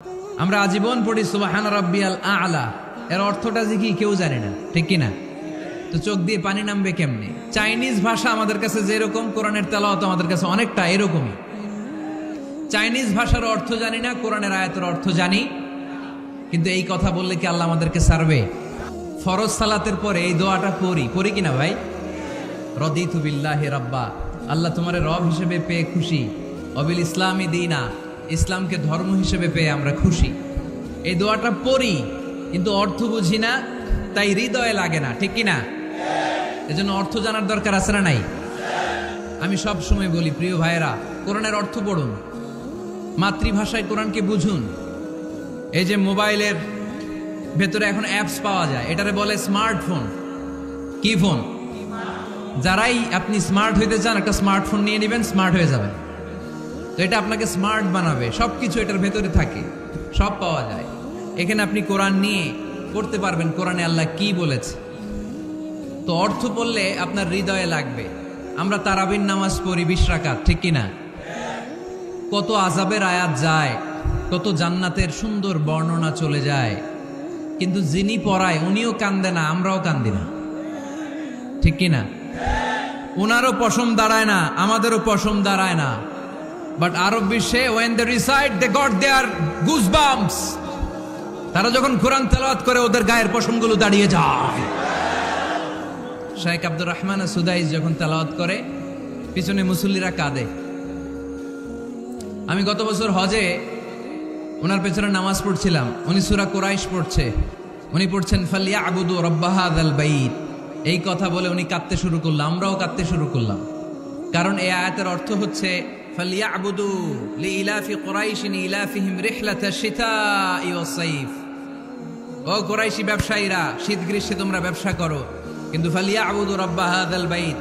আমরা আজীবন পড়ি সুবহান রাব্বিয়াল আ'লা, এর অর্থটা যে কি কেউ জানে না, ঠিক কি না? তো চোখ দিয়ে পানি নামবে কেমনে? চাইনিজ ভাষা আমাদের কাছে যেরকম, কোরআনের তেলাওয়াত আমাদের কাছে অনেকটা এরকমই। চাইনিজ ভাষার অর্থ জানি না, কোরআনের আয়াতের অর্থ জানি, কিন্তু এই কথা বললে কি আল্লাহ আমাদেরকে ছাড়বে? ফরজ সালাতের পরে এই দোয়াটা পড়ি কিনা ভাই? রদিতু বিল্লাহি রাব্বা, আল্লাহ তোমারে রব হিসেবে পেয়ে খুশি, অবিল ইসলামী দীনা, ইসলামকে ধর্ম হিসেবে পেয়ে আমরা খুশি। এই দোয়াটা পড়ি কিন্তু অর্থ বুঝি না, তাই হৃদয়ে লাগে না, ঠিক কিনা? এজন্য অর্থ জানার দরকার আছে না নাই? আমি সব সময় বলি প্রিয় ভাইয়েরা, কোরআনের অর্থ পড়ুন, মাতৃভাষায় কোরআনকে বুঝুন। এই যে মোবাইলের ভেতরে এখন অ্যাপস পাওয়া যায়, এটারে বলে স্মার্টফোন। কি ফোন? যারাই আপনি স্মার্ট হইতে চান, একটা স্মার্টফোন নিয়ে নেবেন, স্মার্ট হয়ে যাবেন। তো এটা আপনাকে স্মার্ট বানাবে, সবকিছু এটার ভেতরে থাকে, সব পাওয়া যায়। এখানে আপনি কোরআন নিয়ে পড়তে পারবেন কোরআনে আল্লাহ কি বলেছে। তো অর্থ পড়লে আপনার হৃদয়ে লাগবে। আমরা তারাবির নামাজ পড়ি 20 রাকাত, ঠিক কিনা? কত আযাবের আয়াত যায়, কত জান্নাতের সুন্দর বর্ণনা চলে যায়, কিন্তু যিনি পড়ায় উনিও কান্দে না, আমরাও কান্দি না, ঠিক কিনা? ওনারও পশম দাঁড়ায় না, আমাদেরও পশম দাঁড়ায় না। বাট আরব বিশ্বে when they recite they got their goosebumps, তারা যখন কোরআন তেলাওয়াত করে ওদের গায়ের পশমগুলো দাঁড়িয়ে যায়। শাইখ আব্দুর রহমান সুদাইস যখন তেলাওয়াত করে, পিছনে মুসল্লিরা কাঁদে। আমি গত বছর হজে ওনার পেছনে নামাজ পড়ছিলাম, উনি সূরা কুরাইশ পড়ছে, উনি পড়ছেন ফালিয়াবুদু রাব্ব হাযাল বাইত। এই কথা বলে উনি কাঁদতে শুরু করলাম, আমরাও কাঁদতে শুরু করলাম। কারণ এই আয়াতের অর্থ হচ্ছে ফালিয়াবুদু লিইলাফি কুরাইশিন ইলাফিহিম রিহলাতাশ শিতাই ওয়াস সাইফ। ও কুরাইশি ব্যবসায়ীরা, শীত গ্রীষ্মে তোমরা ব্যবসা করো, কিন্তু ফালিয়াবুদু রাব্ব হাযাল বাইত,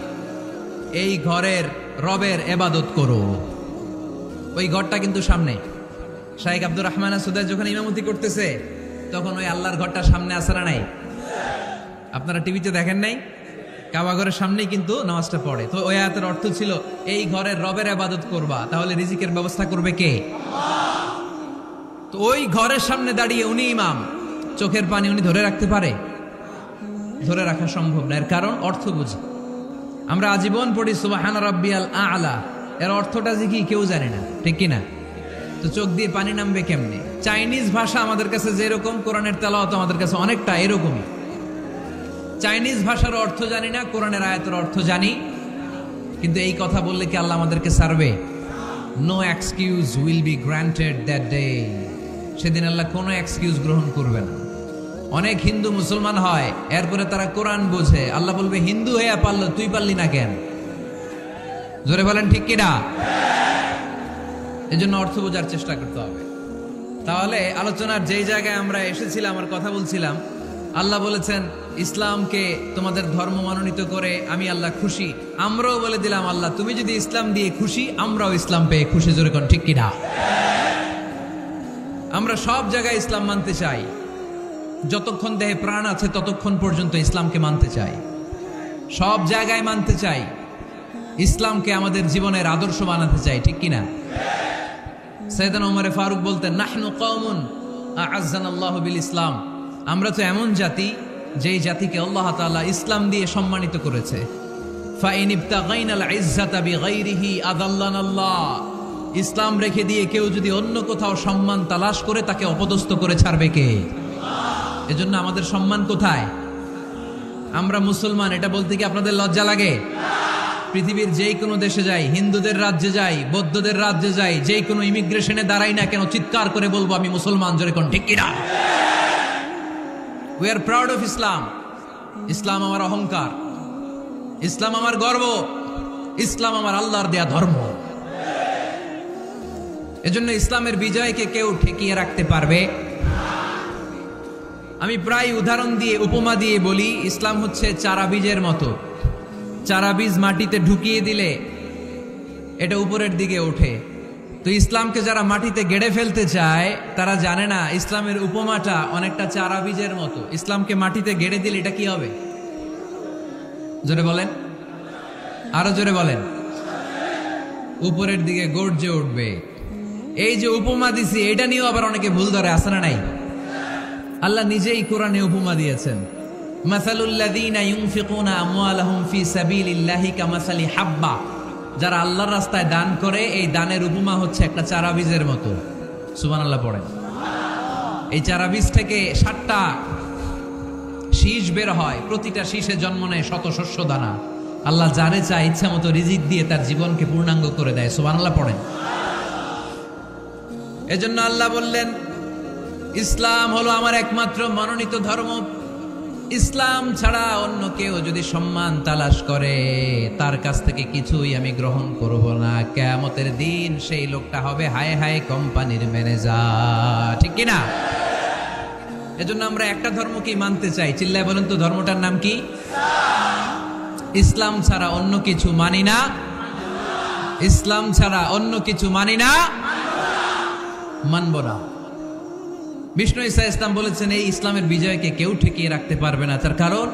এই ঘরের রবের ইবাদত করো। ওই ঘরটা কিন্তু সামনে। শাইখ আব্দুর রহমান সুদাই যখন ইমামতি করতেছে, তখন ওই আল্লাহর ঘরটা সামনে আছে না নাই? আপনারা টিভিতে দেখেন নাই? কাবা ঘরের সামনেই কিন্তু নামাজটা পড়ে। তো ওই আয়াতের অর্থ ছিল এই ঘরের রবের ইবাদত করবা, তাহলে রিজিকের ব্যবস্থা করবে কে? তো ওই ঘরের সামনে দাঁড়িয়ে উনি ইমাম, চোখের পানি উনি ধরে রাখতে পারে? ধরে রাখা সম্ভব না। এর কারণ অর্থ বুঝি। আমরা আজীবন পড়ি সুবহান রাব্বিয়াল আ'লা, এর অর্থটা যে কি কেউ জানে না, ঠিক কিনা? তো চোখ দিয়ে পানি নামবে কেমনে? চাইনিজ ভাষা আমাদের কাছে যেরকম, কোরআনের তেলাওয়াত আমাদের কাছে অনেকটা এরকমই। চাইনিজ ভাষার অর্থ জানি না, কোরআনের আয়াতের অর্থ জানি, কিন্তু এই কথা বললে কি আল্লাহ আমাদেরকে ছাড়বে? No excuse will be granted that day. সেদিন আল্লাহ কোনো এক্সকিউজ গ্রহণ করবে না। অনেক হিন্দু মুসলমান হয়, এরপরে তারা কোরআন বোঝে, আল্লাহ বলবে হিন্দু হয়ে পারলো, তুই পারলি না কেন? জোরে বলেন ঠিক কিনা? এজন্য অর্থ বোঝার চেষ্টা করতে হবে। তাহলে আলোচনার যেই জায়গায় আমরা এসেছিলাম, আমার কথা বলছিলাম, আল্লাহ বলেছেন ইসলামকে তোমাদের ধর্ম মনোনীত করে আমি আল্লাহ খুশি। আমরাও বলে দিলাম আল্লাহ তুমি যদি ইসলাম দিয়ে খুশি, আমরাও ইসলাম পেয়ে খুশি। জোরে কোন ঠিক কিনা? আমরা সব জায়গায় ইসলাম মানতে চাই, যতক্ষণ দেহে প্রাণ আছে ততক্ষণ পর্যন্ত ইসলামকে মানতে চাই, সব জায়গায় মানতে চাই, ইসলামকে আমাদের জীবনের আদর্শ বানাতে চাই, ঠিক কিনা? সাইয়েদনা ওমর ফারুক বলতেন নাহনু কওমুন আ'আজ্জানাল্লাহু বিল ইসলাম, আমরা তো এমন জাতি যেই জাতিকে আল্লাহ তাআলা ইসলাম দিয়ে সম্মানিত করেছে। ফাইন ইবতাগাইনাল ইজ্জাতা বিগাইরিহি আযাল্লানাল্লাহ, ইসলাম রেখে দিয়ে কেউ যদি অন্য কোথাও সম্মান তালাশ করে, তাকে অপদস্থ করে ছাড়বে কে? আল্লাহ। এজন্য আমাদের সম্মান কোথায়? আমরা মুসলমান, এটা বলতে কি আপনাদের লজ্জা লাগে? পৃথিবীর যেই কোনো দেশে যাই, হিন্দুদের রাজ্যে যাই, বৌদ্ধদের রাজ্যে যাই, যেই কোনো ইমিগ্রেশনে দাঁড়াই না কেন, চিৎকার করে বলবো আমি মুসলমান। জোরে কোন ঠিক কিনা? We are proud of Islam. ইসলাম আমার অহংকার, ইসলাম আমার গর্ব, ইসলাম আমার আল্লাহর দেয়া ধর্ম। এজন্য ইসলামের বিজয়কে কেউ ঠেকিয়ে রাখতে পারবে? আমি প্রায় উদাহরণ দিয়ে, উপমা দিয়ে বলি, ইসলাম হচ্ছে চারা বীজের মতো। চারা বীজ মাটিতে ঢুকিয়ে দিলে এটা উপরের দিকে ওঠে। তো ইসলামকে যারা মাটিতে গেড়ে ফেলতে চায়, তারা জানে না ইসলামের উপমাটা অনেকটা চারা বীজের মতো। ইসলামকে মাটিতে গেড়ে দিলে এটা কি হবে? জোরে বলেন, আরো জোরে বলেন। উপরের দিকে গর্জে উঠবে। এই যে উপমা দিছি এটা নিয়েও আবার অনেকে ভুল ধরে, আছে না নাই? আল্লাহ নিজেই কোরআনে উপমা দিয়েছেন, মাসালুল্লাযীনা ইউনফিকুনা আমওয়ালাহুম ফি সাবিলিল্লাহি কামাসালি হাব্বা, যারা আল্লাহর রাস্তায় দান করে এই দানের উপমা হচ্ছে একটা চারা বীজের মতো। সুবহানাল্লাহ পড়েন। এই চারা বীজ থেকে 7টা শীষ বের হয়, প্রতিটা শীষে জন্ম নেয় শত শস্য দানা। আল্লাহ যারে চায় ইচ্ছা মতো রিজিক দিয়ে তার জীবনকে পূর্ণাঙ্গ করে দেয়। সুবহানাল্লাহ পড়েন। এজন্য আল্লাহ বললেন, ইসলাম হলো আমার একমাত্র মনোনীত ধর্ম। ইসলাম ছাড়া অন্য কেউ যদি সম্মান তালাশ করে তার কাছ থেকে কিছুই আমি গ্রহণ করব না। কিয়ামতের দিন সেই লোকটা হবে হায় হায় কোম্পানির ম্যানেজার, ঠিক কি না? এজন্য আমরা একটা ধর্মকেই মানতে চাই। চিল্লায় বলেন তো, ধর্মটার নাম কি? ইসলাম ছাড়া অন্য কিছু মানি না। ইসলাম ছাড়া অন্য কিছু মানি না, মানব না। বিষ্ণু ঈসা ইসলাম বলেছেন, এই ইসলামের বিজয়কে কেউ ঠেকিয়ে রাখতে পারবে না। তার কারণ,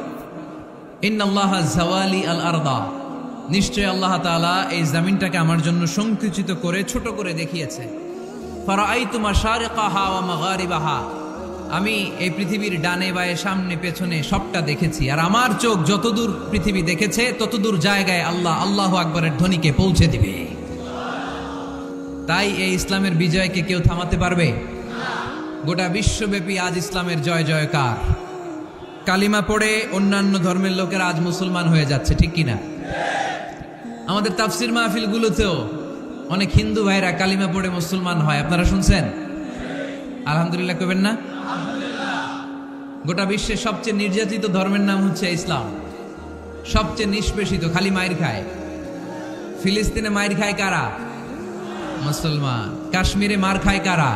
ইন্নাল্লাহা যাওয়ালি আল আরদা, নিশ্চয় আল্লাহ তাআলা এই জমিনটাকে আমার জন্য সংকুচিত করে ছোট করে দেখিয়েছে। ফারাআইতু মাশারিকাহা ওয়া মাগারিবাহা, আমি এই পৃথিবীর ডানে বায়ে সামনে পেছনে সবটা দেখেছি। আর আমার চোখ যতদূর পৃথিবী দেখেছে ততদূর জায়গায় আল্লাহ আল্লাহু আকবারের ধ্বনিকে পৌঁছে দিবে। তাই এই ইসলামের বিজয়কে কেউ থামাতে পারবে? গোটা বিশ্বব্যাপী আজ ইসলামের জয় জয়কার। কালিমা পড়ে অন্যান্য ধর্মের লোকেরা আজ মুসলমান হয়ে যাচ্ছে, ঠিক কিনা? আমাদের তাফসির মাহফিলগুলোতেও অনেক হিন্দু ভাইরা কালিমা পড়ে মুসলমান হয়, আপনারা শুনছেন? আলহামদুলিল্লাহ কইবেন না? গোটা বিশ্বের সবচেয়ে নির্যাতিত ধর্মের নাম হচ্ছে ইসলাম, সবচেয়ে নিষ্পেষিত, খালি মাইর খায়। ফিলিস্তিনে মাইর খায় কারা? মুসলমান। কাশ্মীরে মার খায় কারা?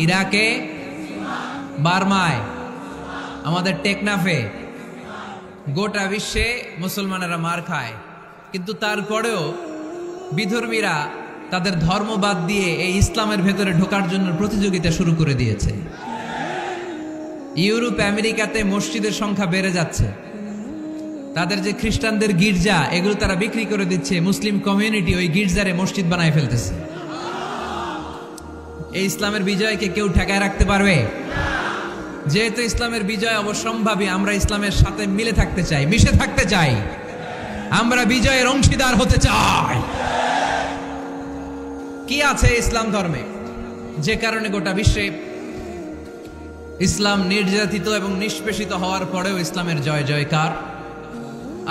ইরাকে, বার্মায়, আমাদের টেকনাফে, গোটা বিশ্বে মুসলমানেরা মার খায়। কিন্তু তারপরেও বিধর্মীরা তাদের ধর্ম বাদ দিয়ে এই ইসলামের ভেতরে ঢোকার জন্য প্রতিযোগিতা শুরু করে দিয়েছে। ইউরোপ আমেরিকাতে মসজিদের সংখ্যা বেড়ে যাচ্ছে। তাদের যে খ্রিস্টানদের গির্জা, এগুলো তারা বিক্রি করে দিচ্ছে। মুসলিম কমিউনিটি ওই গির্জারে মসজিদ বানায় ফেলতেছে। এই ইসলামের বিজয়কে কেউ ঠেকায় রাখতে পারবে? যেহেতু ইসলামের বিজয় অবশ্যম্ভাবী, আমরা ইসলামের সাথে মিলে থাকতে চাই, মিশে থাকতে চাই, আমরা বিজয়ের অংশীদার হতে চাই। কি আছে ইসলাম ধর্মে যে কারণে গোটা বিশ্বে ইসলাম নির্যাতিত এবং নিষ্পেষিত হওয়ার পরেও ইসলামের জয় জয়কার?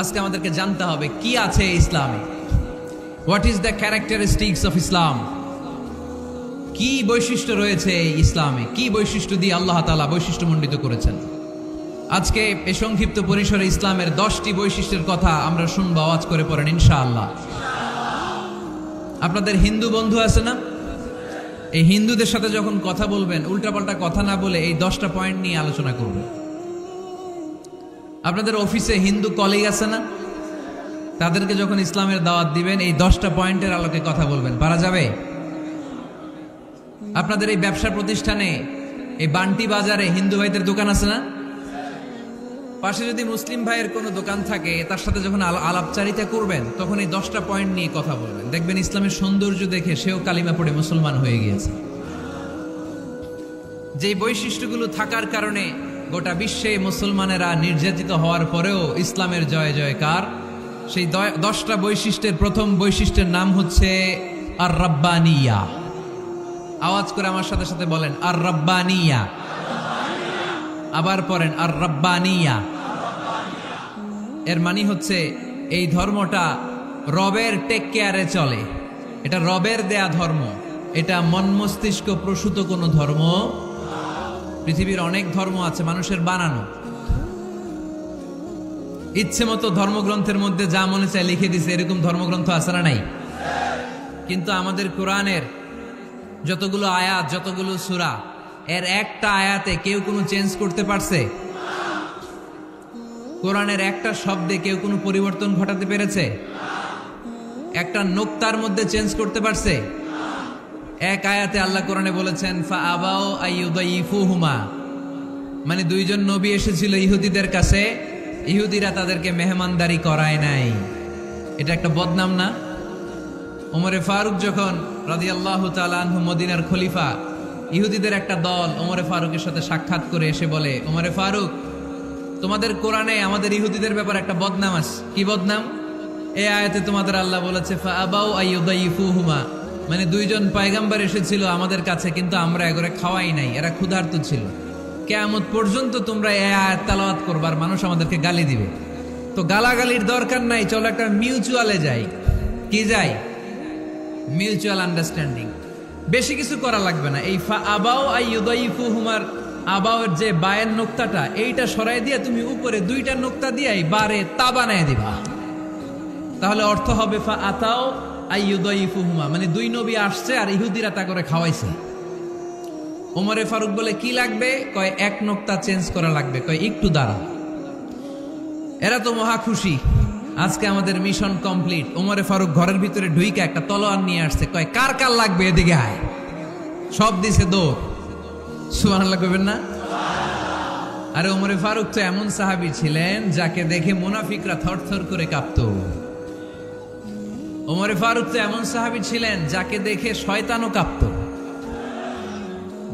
আজকে আমাদেরকে জানতে হবে কি আছে ইসলামে। What is the characteristics of Islam? কি বৈশিষ্ট্য রয়েছে ইসলামে? কি বৈশিষ্ট্য দিয়ে আল্লাহ তাআলা বৈশিষ্ট্যমণ্ডিত করেছেন? আজকে এই সংক্ষিপ্ত পরিসরে ইসলামের 10টি বৈশিষ্ট্যের কথা আমরা শুনবো। আওয়াজ করে পড়েন ইনশাআল্লাহ। আপনাদের হিন্দু বন্ধু আছে না? এই হিন্দুদের সাথে যখন কথা বলবেন উল্টাপাল্টা কথা না বলে এই 10টা পয়েন্ট নিয়ে আলোচনা করবেন। আপনাদের অফিসে হিন্দু কলিগ আছে না? তাদেরকে যখন ইসলামের দাওয়াত দিবেন এই 10টা পয়েন্টের আলোকে কথা বলবেন, পারা যাবে? আপনাদের এই ব্যবসা প্রতিষ্ঠানে, এই বান্টি বাজারে হিন্দু ভাইদের দোকান আছে না? পাশে যদি মুসলিম ভাইয়ের কোনো দোকান থাকে তার সাথে যখন আলাপচারিতা করবেন তখন এই 10টা পয়েন্ট নিয়ে কথা বলবেন। দেখবেন ইসলামের সৌন্দর্য দেখে সেও কালিমা পড়ে মুসলমান হয়ে গিয়েছে। যে বৈশিষ্ট্যগুলো থাকার কারণে গোটা বিশ্বে মুসলমানেরা নির্যাতিত হওয়ার পরেও ইসলামের জয় জয়কার, সেই 10টা বৈশিষ্ট্যের প্রথম বৈশিষ্ট্যের নাম হচ্ছে আর রাব্বানিয়া। আওয়াজ করে আমার সাথে সাথে বলেন আর রাব্বানিয়া। আবার পড়েন আর রাব্বানিয়া। এর মানে হচ্ছে এই ধর্মটা রবের টেক কেয়ারে চলে, এটা রবের দেয়া ধর্ম, এটা মন মস্তিষ্ক প্রসূত কোনো ধর্ম। পৃথিবীর অনেক ধর্ম আছে মানুষের বানানো, ইচ্ছে মতো ধর্মগ্রন্থের মধ্যে যা মনে চায় লিখে দিছে, এরকম ধর্মগ্রন্থ আছে না নাই? কিন্তু আমাদের কোরআনের যতগুলো আয়াত, যতগুলো সূরা, এর একটা আয়াতে কেউ কোনো চেঞ্জ করতে পারছে? কোরআনের একটা শব্দে কেউ কোনো পরিবর্তন ঘটাতে পেরেছে? একটা নোক্তার মধ্যে চেঞ্জ করতে পারছে? এক আয়াতে আল্লাহ কোরআনে বলেছেন ফাআবাউ আইয়ুদাইফুহুমা, মানে দুইজন নবী এসেছিল ইহুদিদের কাছে, ইহুদিরা তাদেরকে মেহমানদারি করায় নাই। এটা একটা বদনাম না? ওমরে ফারুক যখন রাদিয়াল্লাহু তাআলা আনহু মদিনার খলিফা, ইহুদিদের একটা দল ওমরে ফারুকের সাথে সাক্ষাৎ করে এসে বলে, ওমরে ফারুক, তোমাদের কোরআনে আমাদের ইহুদিদের ব্যাপারে একটা বদনাম আছে। কি বদনাম? এই আয়াতে তোমাদের আল্লাহ বলেছে ফাআবাউ আইয়ুদাইফুহুমা, মানে দুইজন পয়গম্বর এসেছিল আমাদের কাছে, কিন্তু আমরা এগরে খাওয়াই নাই, এরা ক্ষুধার্ত ছিল। কিয়ামত পর্যন্ত তোমরা এই আয়াত তেলাওয়াত করবার, মানুষ আমাদেরকে গালি দিবে। তো গালাগালির দরকার নাই, চলো একটা মিউচুয়ালে যাই। কি যাই? Mutual understanding. বেশি কিছু করা লাগবে না। এই ফাআবাউ আইয়ুদাইফুহুমার আবাউয়ের যে বায়ের নোক্তাটা, এইটা সরাই দিয়ে তুমি উপরে দুইটা নোক্তা দিয়ে বারে তা বানায় দিবা, তাহলে অর্থ হবে ফাআতাও আইয়ুদাইফুহুমা, মানে দুই নবী আসছে আর ইহুদিরা তা করে খাওয়াইছে। ওমরে ফারুক বলে কি লাগবে? কয় এক নোক্তা চেঞ্জ করা লাগবে। কয় একটু দাঁড়া। এরা তো মহা খুশি, আজকে আমাদের মিশন কমপ্লিট। ওমরে ফারুক ঘরের ভিতরে ঢুইকা একটা তলোয়ার নিয়ে আসছে। কয় কার কার লাগবে, এদিকে আয়। সব দিছে দৌড়। সুবহানাল্লাহ কইবেন না? আরে ওমরে ফারুক তো এমন সাহাবী ছিলেন যাকে দেখে মুনাফিকরা থরথর করে কাঁপতো। ওমরে ফারুক তো এমন সাহাবী ছিলেন যাকে দেখে শয়তানও কাঁপতো।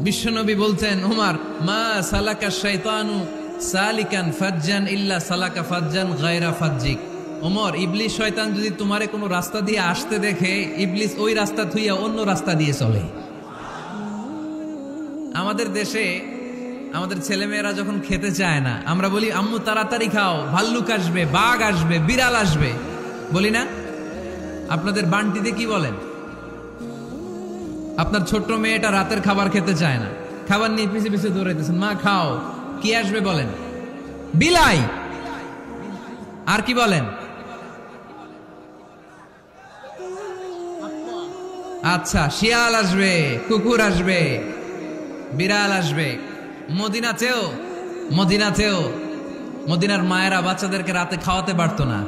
বিশ্বনবী বলতেন, ওমর, মা সালাকা শাইতানু সালিকান ফাজ্জান ইল্লা সালাকা ফাজ্জান গায়রা ফাজ্জিক। ওমর, ইবলিস শয়তান যদি তোমারে কোনো রাস্তা দিয়ে আসতে দেখে, ইবলিস ওই রাস্তা থুইয়া অন্য রাস্তা দিয়ে চলে। আমাদের দেশে আমাদের ছেলেমেয়েরা যখন খেতে চায় না, আমরা বলি আম্মু তাড়াতাড়ি খাও, ভাল্লুক আসবে, বাঘ আসবে, বিড়াল আসবে, বলি না? আপনাদের বান্টিতে কি বলেন? আপনার ছোট্ট মেয়েটা রাতের খাবার খেতে চায় না, খাবার নিয়ে পিছে পিছে দৌড়াইতেছেন, মা খাও, কি আসবে বলেন? বিলাই। আর কি বলেন? আচ্ছা, শিয়াল আসবে, কুকুর আসবে, বিড়াল আসবে। মদিনাতেও মদিনার মায়েরা বাচ্চাদেরকে রাতে খাওয়াতে পারতো না,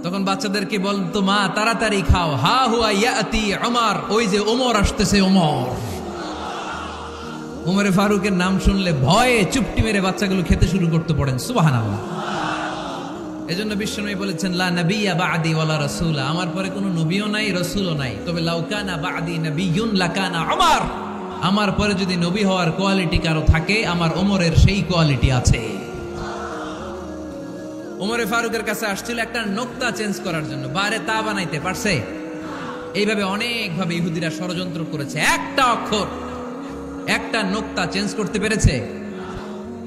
তখন বাচ্চাদেরকে বলতো, মা তাড়াতাড়ি খাও, হা হুয়া ইয়াতি ওমর, ওই যে ওমর আসতেছে। ওমরে ফারুকের নাম শুনলে ভয়ে চুপটি মেরে বাচ্চাগুলো খেতে শুরু করতে পড়েন। সুবহানাল্লাহ। এজন্য বিশ্বনবী বলেছেন, লা নাবিয়্যা বা'দি ওয়ালা রাসূলা, আমার পরে কোনো নবীও নাই, রাসূলও নাই, তবে লাউ কানা বা'দি নাবিয়্যুন লাকানা ওমর, আমার পরে যদি নবী হওয়ার কোয়ালিটি কারো থাকে, আমার ওমরের সেই কোয়ালিটি আছে। ওমরে ফারুকের কাছে আসছিল একটা নোক্তা চেঞ্জ করার জন্য, বারে তা বানাইতে পারছে? এইভাবে অনেকভাবে ইহুদিরা ষড়যন্ত্র করেছে, একটা অক্ষর, একটা নোক্তা চেঞ্জ করতে পেরেছে?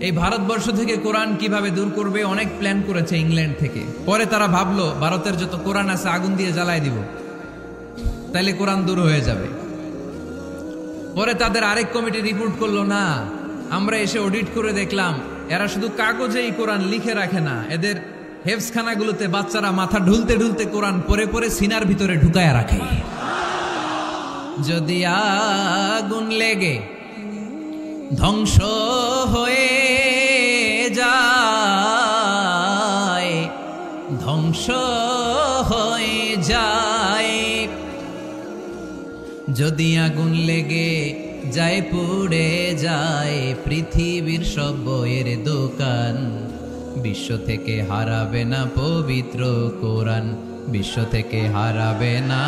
এই ভারতবর্ষ থেকে কোরআন কিভাবে দূর করবে অনেক প্ল্যান করেছে ইংল্যান্ড থেকে। পরে তারা ভাবলো ভারতের যত কোরআন আছে আগুন দিয়ে জ্বালায় দিব, তাইলে কোরআন দূর হয়ে যাবে। পরে তাদের আরেক কমিটি রিপোর্ট করলো, না, আমরা এসে অডিট করে দেখলাম এরা শুধু কাগজেই কোরআন লিখে রাখে না, এদের হেফজখানাগুলোতে বাচ্চারা মাথা ঢুলতে ঢুলতে কোরআন পরে পরে সিনার ভিতরে ঢুকায় রাখে। যদি আগুন লেগে ধ্বংস হয়ে যায়, ধ্বংস হয়ে যায়, যদি আগুন লেগে যায় পুড়ে যায় পৃথিবীর সব বইয়ের দোকান, বিশ্ব থেকে হারাবে না পবিত্র কোরআন, বিশ্ব থেকে হারাবে না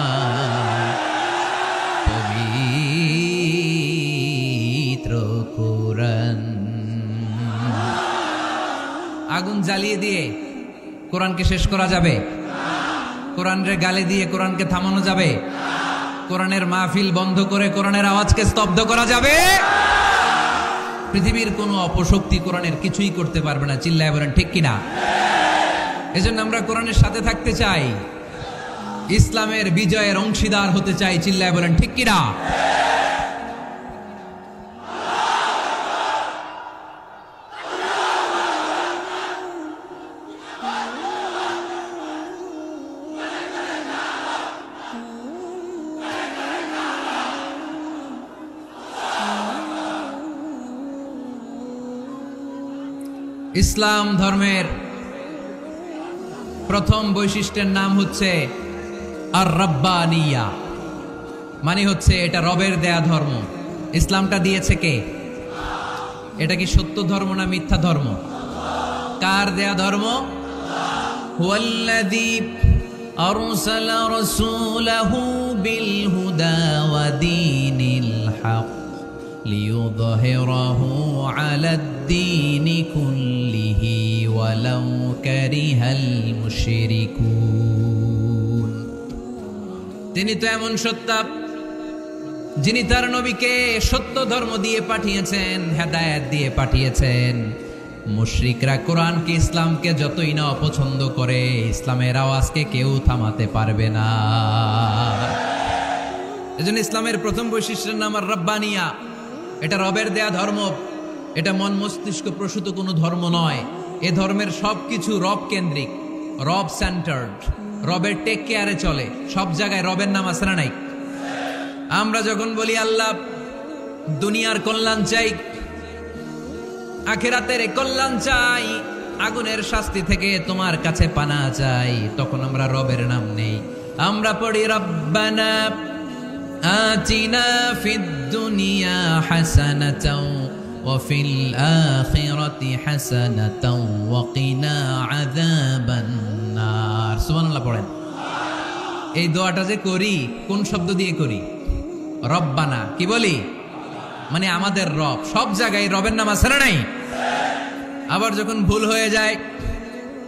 পবিত্র কোরআন। আগুন জ্বালিয়ে দিয়ে কোরআনকে শেষ করা যাবে? কোরআনের গালি দিয়ে কোরআনকে থামানো যাবে? কোরআনের মাহফিল বন্ধ করে কোরআনের আওয়াজকে স্তব্ধ করা যাবে? পৃথিবীর কোনো অপশক্তি কোরআনের কিছুই করতে পারবে না। চিল্লায় বলেন ঠিক কিনা? এজন্য আমরা কোরআনের সাথে থাকতে চাই, ইসলামের বিজয়ের অংশীদার হতে চাই। চিল্লায় বলেন ঠিক কিনা? ইসলাম ধর্মের প্রথম বৈশিষ্ট্যের নাম হচ্ছে আর রাব্বানিয়া, মানে হচ্ছে এটা রবের দেয়া ধর্ম। ইসলামটা দিয়েছে কে? এটা কি সত্য ধর্ম না মিথ্যা ধর্ম? কার দেয়া ধর্ম? হুয়াল্লাযী আরসালা রাসূলাহু বিল-হুদা ওয়া দীনিল হক লিইয়ুযহিরাহু আলাদ-দীনি কুল্লিহি ওয়ালাউ কারিহাল মুশরিকুন। তিনি তো এমন সত্তা যিনি তার নবীকে সত্য ধর্ম দিয়ে পাঠিয়েছেন, হেদায়েত দিয়ে পাঠিয়েছেন। মুশরিকরা কোরআনকে, ইসলামকে যতই না অপছন্দ করে, ইসলামের আওয়াজকে কেউ থামাতে পারবে না। এজন্য ইসলামের প্রথম বৈশিষ্ট্যের নাম আর রব্বানিয়া। এটা রবের দেয়া ধর্ম, এটা মন মস্তিষ্ক প্রসূত কোনো ধর্ম নয়। এ ধর্মের সবকিছু রব কেন্দ্রিক, রব সেন্টার্ড, রবের টেক কেয়ারে চলে। সব জায়গায় রবের নাম আছে না নাই? আমরা যখন বলি আল্লাহ দুনিয়ার কল্যাণ চাই, আখিরাতের কল্যাণ চাই, আগুনের শাস্তি থেকে তোমার কাছে পানা চাই, তখন আমরা রবের নাম নেই। আমরা পড়ি রব্বানা আতিনা ফিদ দুনিয়া হাসানাতাও ওয়া ফিল আখিরাতি হাসানাতাও ওয়া কিনা আযাবান নার। সুবহানাল্লাহ পড়েন। এই দোয়াটা যে করি, কোন শব্দ দিয়ে করি? রব্বানা। কি বলি? মানে আমাদের রব। সব জায়গায় রবের নাম আছে না নাই? আবার যখন ভুল হয়ে যায়,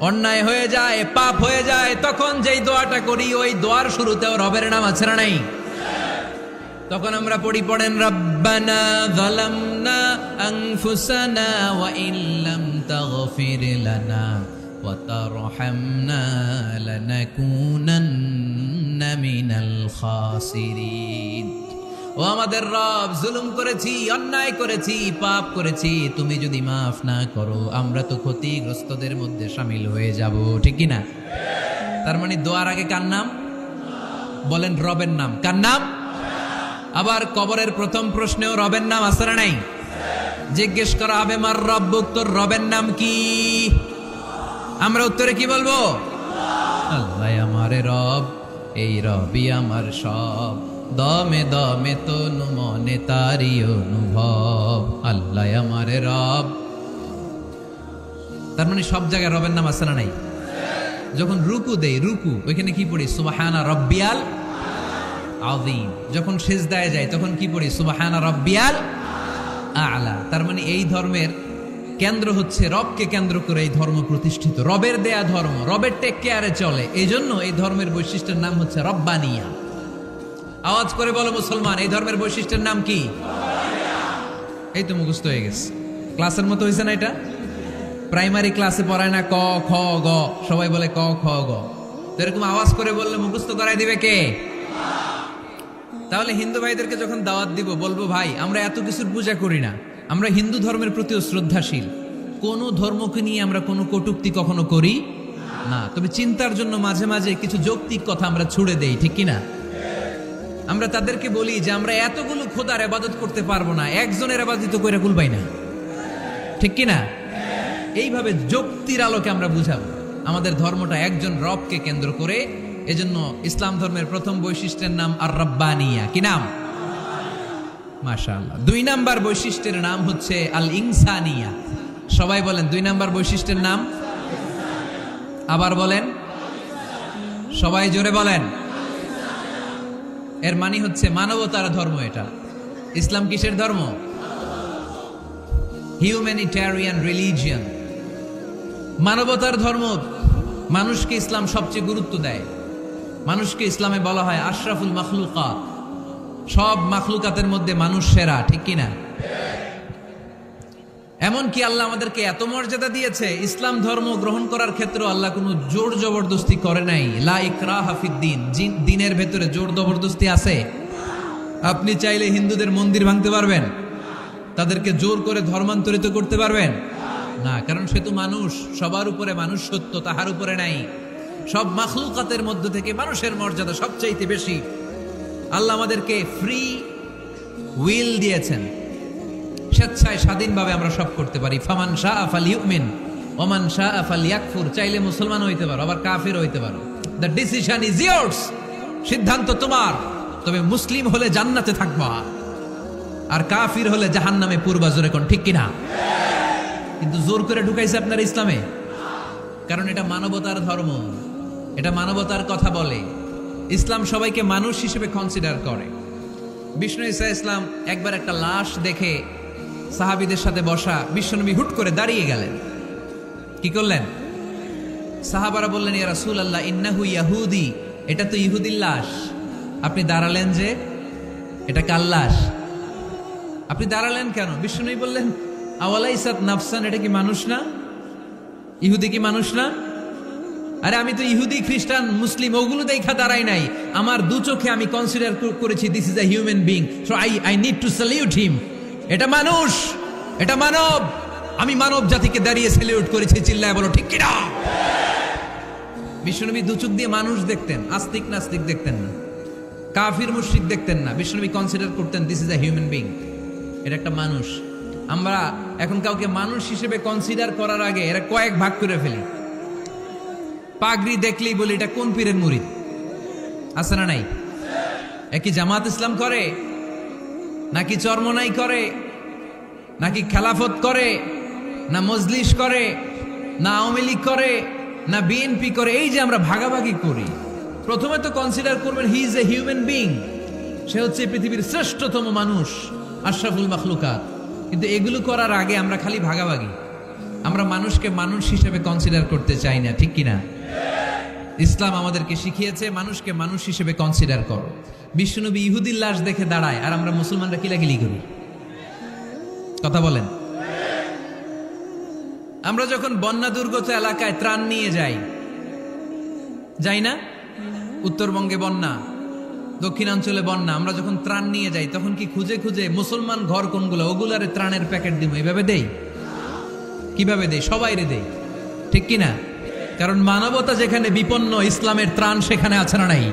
অন্যায় হয়ে যায়, পাপ হয়ে যায়, তখন যেই দোয়াটা করি, ওই দোয়ার শুরুতেও রবের নাম আছে না নাই? তখন আমরা পড়েন রব্বানা যালামনা আনফুসানা ওয়া ইল্লাম তাগফির লানা ওয়া তারহামনা লানাকুনান্না মিনাল খাসিরিন। ও আমাদের রব, জুলুম করেছি, অন্যায় করেছি, পাপ করেছি, তুমি যদি মাফ না করো আমরা তো ক্ষতিগ্রস্তদের মধ্যে শামিল হয়ে যাব। ঠিক কি না? তার মানে দোয়ার আগে কার নাম? বলেন রবের নাম। কার নাম? আবার কবরের প্রথম প্রশ্নেও রবের নাম আছে না নাই? জিজ্ঞেস করা হবে মার রব্বুক, তোর রবের নাম কি? আমরা উত্তরে কি বলবো? আল্লাহ আমারে রব, এই রবই আমার সব, দমে দমে তনু মনে তারি অনুভব, আল্লাহ আমারে রব। তার মানে সব জায়গায় রবের নাম আছে না নাই? যখন রুকু দেই, রুকু ওইখানে কি পড়ি? সুবহানা রাব্বিয়াল আযীম। যখন সিজদায় যাই তখন কি পড়ি? সুবহানা রাব্বিয়াল আ'লা। তার মানে এই ধর্মের কেন্দ্র হচ্ছে রবকে কেন্দ্র করে এই ধর্ম প্রতিষ্ঠিত, রবের দেয়া ধর্ম, রবের টেক কেয়ারে চলে। এই জন্য এই ধর্মের বৈশিষ্ট্যের নাম হচ্ছে রব্বানিয়া। আওয়াজ করে বলো মুসলমান, এই ধর্মের বৈশিষ্ট্যের নাম কি? এই তো মুখস্থ হয়ে গেছে। ক্লাসের মতো হয়েছে না? এটা প্রাইমারি ক্লাসে পড়ায় না ক খ গ, সবাই বলে ক খ গ। তো এরকম আওয়াজ করে বললে মুখস্থ করাই দিবে কে? তাহলে হিন্দু ভাইদেরকে যখন দাওয়াত দিব, বলবো ভাই আমরা এত কিছুর পূজা করি না, আমরা হিন্দু ধর্মের প্রতিও শ্রদ্ধাশীল, কোন ধর্মকে নিয়ে আমরা কোনো কটূক্তি কখনো করি না, তবে চিন্তার জন্য মাঝে মাঝে কিছু যৌক্তিক কথা আমরা ছুড়ে দেই। ঠিক কিনা? আমরা তাদেরকে বলি যে আমরা এতগুলো খোদার ইবাদত করতে পারবো না, একজনের ইবাদত করে কুলবাই না। ঠিক কিনা? এইভাবে যুক্তির আলোকে আমরা বুঝাবো আমাদের ধর্মটা একজন রবকে কেন্দ্র করে। এজন্য ইসলাম ধর্মের প্রথম বৈশিষ্ট্যের নাম আর রব্বানিয়া। কি নাম? মাশাআল্লাহ। 2 নাম্বার বৈশিষ্ট্যের নাম হচ্ছে আল ইনসানিয়া। সবাই বলেন 2 নাম্বার বৈশিষ্ট্যের নাম। আবার বলেন, সবাই জোরে বলেন। এর মানে হচ্ছে মানবতার ধর্ম। এটা ইসলাম কিসের ধর্ম? হিউম্যানিটেরিয়ান রিলিজিয়ন, মানবতার ধর্ম। মানুষকে ইসলাম সবচেয়ে গুরুত্ব দেয়। মানুষকে ইসলামে বলা হয় আশরাফুল মাখলুকাত, সব মাখলুকাতের মধ্যে মানুষ সেরা। ঠিক কিনা? এমনকি আল্লাহ আমাদেরকে এত মর্যাদা দিয়েছে, ইসলাম ধর্ম গ্রহণ করার ক্ষেত্রে আল্লাহ কোনো জোর জবরদস্তি করে নাই। লা ইকরাহা ফিদ্দিন, দিনের ভেতরে জোর জবরদস্তি আছে? আপনি চাইলে হিন্দুদের মন্দির ভাঙতে পারবেন? তাদেরকে জোর করে ধর্মান্তরিত করতে পারবেন না, কারণ সে তো মানুষ, সবার উপরে মানুষ সত্য, তাহার উপরে নাই। সব মাখলুকাতের মধ্য থেকে মানুষের মর্যাদা সবচাইতে বেশি। আল্লাহ আমাদেরকে ফ্রি উইল দিয়েছেন, স্বেচ্ছায় স্বাধীনভাবে আমরা সব করতে পারি। ফামান শাআ ফালইউমিন ওয়া মান শাআ ফালইয়াকফুর। চাইলে মুসলমান হইতে পারো, আবার কাফির হইতে পারো। দ্য ডিসিশন ইজ ইয়ার্স, সিদ্ধান্ত তোমার। তবে মুসলিম হলে জান্নাতে থাকবা, আর কাফির হলে জাহান্নামে পূর্বা। জোরে কোন ঠিক কিনা? কিন্তু জোর করে ঢুকাইছে আপনার ইসলামে, কারণ এটা মানবতার ধর্ম, এটা মানবতার কথা বলে। ইসলাম সবাইকে মানুষ হিসেবে কনসিডার করে। বিষ্ণু ঈসা ইসলাম একবার একটা লাশ দেখে সাহাবীদের সাথে বসা, বিশ্বনবী হুট করে দাঁড়িয়ে গেলেন। কি করলেন? সাহাবারা বললেন, ইয়া রাসূলুল্লাহ ইন্নাহু ইয়াহুদি, এটা তো ইহুদির লাশ। আপনি দাঁড়ালেন যে, এটা কার লাশ? আপনি দাঁড়ালেন কেন? বিষ্ণুনবী বললেন, আওয়ালাইসাত নাফসান, এটা কি মানুষ না? ইহুদি কি মানুষ না? আরে আমি তো ইহুদি, খ্রিস্টান, মুসলিম ওগুলো দেখা দাঁড়াই নাই, আমার দু চোখে আমি কনসিডার করেছি this is a human being, so I need to salute হিম। এটা মানুষ, এটা মানব, আমি মানব জাতিকে দাঁড়িয়ে স্যালিউট করেছি। চিল্লায় বলো ঠিক কিনা? বিশ্বনবী দু চোখ দিয়ে মানুষ দেখতেন, আস্তিক নাস্তিক দেখতেন না, কাফির মুশরিক দেখতেন না। বিশ্বনবী কনসিডার করতেন this is a human being, এটা একটা মানুষ। আমরা এখন কাউকে মানুষ হিসেবে কনসিডার করার আগে এরা কয়েক ভাগ করে ফেলি। পাগড়ি দেখলেই বলি এটা কোন পীরের মুরিদ, আছে না নাই? একই জামাত ইসলাম করে, নাকি চরমনাই করে, নাকি খেলাফত করে, না মজলিস করে, না আওয়ামী লীগ করে, না বিএনপি করে? এই যে আমরা ভাগাভাগি করি, প্রথমে তো কনসিডার করবেন he is a human being, সে হচ্ছে পৃথিবীর শ্রেষ্ঠতম মানুষ, আশরাফুল মাখলুকাত। কিন্তু এগুলো করার আগে আমরা খালি ভাগাভাগি, আমরা মানুষকে মানুষ হিসেবে কনসিডার করতে চাই না, ঠিক কিনা? ইসলাম আমাদেরকে শিখিয়েছে মানুষকে মানুষ হিসেবে কনসিডার করো। বিশ্বনবী ইহুদির লাশ দেখে দাঁড়ায়, আর আমরা মুসলমানরা কিলাকিলি করি। কথা বলেন। আমরা যখন বন্যা দুর্গত এলাকায় ত্রাণ নিয়ে যাই না? উত্তরবঙ্গে বন্যা, দক্ষিণাঞ্চলে বন্যা, আমরা যখন ত্রাণ নিয়ে যাই তখন কি খুঁজে খুঁজে মুসলমান ঘর কোনগুলো ওগুলারে ত্রাণের প্যাকেট দিব এইভাবে দেই? কিভাবে দেই? সবাইরে দেই, ঠিক কিনা? কারণ মানবতা যেখানে বিপন্ন, ইসলামের ত্রাণ সেখানে আছে না নাই?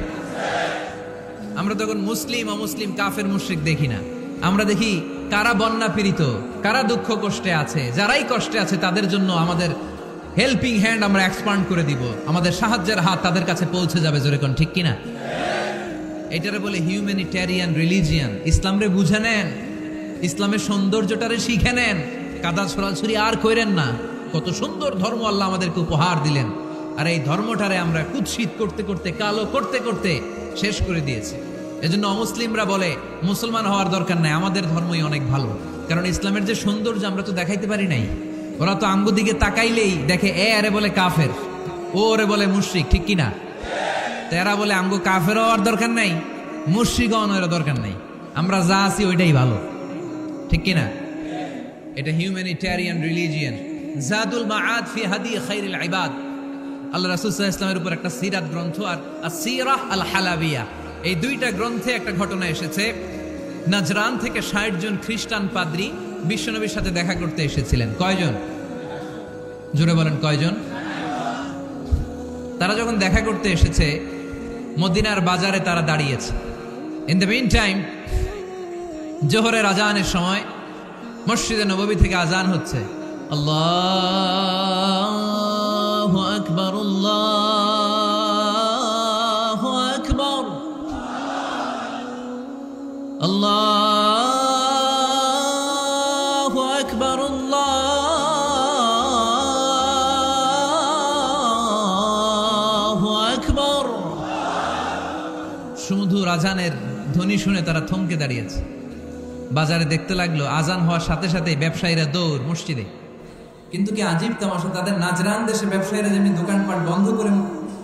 আমরা তখন মুসলিম অমুসলিম কাফের মুশরিক দেখি না, আমরা দেখি কারা বন্যা পীড়িত, কারা দুঃখ কষ্টে আছে, যারাই কষ্টে আছে তাদের জন্য আমাদের হেল্পিং হ্যান্ড আমরা এক্সপান্ড করে দিব, আমাদের সাহায্যের হাত তাদের কাছে পৌঁছে যাবে। জোরে কোন ঠিক কিনা? এটারে বলে হিউম্যানিটেরিয়ান রিলিজিয়ান। ইসলামরে বুঝে নেন, ইসলামের সৌন্দর্যটারে শিখে নেন, কাদা ছড়াছড়ি আর কইরেন না। কত সুন্দর ধর্ম আল্লাহ আমাদেরকে উপহার দিলেন, আর এই ধর্মটারে আমরা কুৎসিত করতে করতে, কালো করতে করতে শেষ করে দিয়েছি। এজন্য অমুসলিমরা বলে মুসলমান হওয়ার দরকার নাই, আমাদের ধর্মই অনেক ভালো। কারণ ইসলামের যে সৌন্দর্য আমরা তো দেখাইতে পারি নাই। ওরা তো আঙ্গু দিকে তাকাইলেই দেখে এ আরে বলে কাফের, ও ওরে বলে মুশরিক, ঠিক কিনা? তেরা বলে আঙ্গু কাফের হওয়ার দরকার নাই, মুশরিক হওয়ার দরকার নাই, আমরা যা আছি ওইটাই ভালো, ঠিক কিনা? এটা হিউম্যানিটেরিয়ান রিলিজিয়ান। জাদুল মাআদ ফি হাদি খায়রিল ইবাদ, আল্লাহ রাসূল সাল্লাল্লাহু আলাইহি ওয়াসাল্লামের উপর একটা সিরাত গ্রন্থ আর আসিরাহ আল হালাবিয়া, এই দুইটা গ্রন্থে একটা ঘটনা এসেছে। নাজরান থেকে ৬০ জন খ্রিস্টান পাদ্রী বিশ্বনবীর সাথে দেখা করতে এসেছিলেন। কয়জন? জোরে বলেন কয়জন? তারা যখন দেখা করতে এসেছে, মদিনার বাজারে তারা দাঁড়িয়েছে। ইন দ্য মিন টাইম জোহরের আজানের সময় মসজিদে নববী থেকে আজান হচ্ছে, আল্লাহু আকবার, আল্লাহু আকবার, আল্লাহু আকবার, আল্লাহু আকবার। সুমধুর আজানের ধ্বনি শুনে তারা থমকে দাঁড়িয়েছে। বাজারে দেখতে লাগলো আজান হওয়ার সাথে সাথে ব্যবসায়ীরা দৌড় মসজিদে। কিন্তু কি আজীব তামাশা, তাদের নাজরান দেশে ব্যবসায়ীরা যেমনি দোকানপাট বন্ধ করে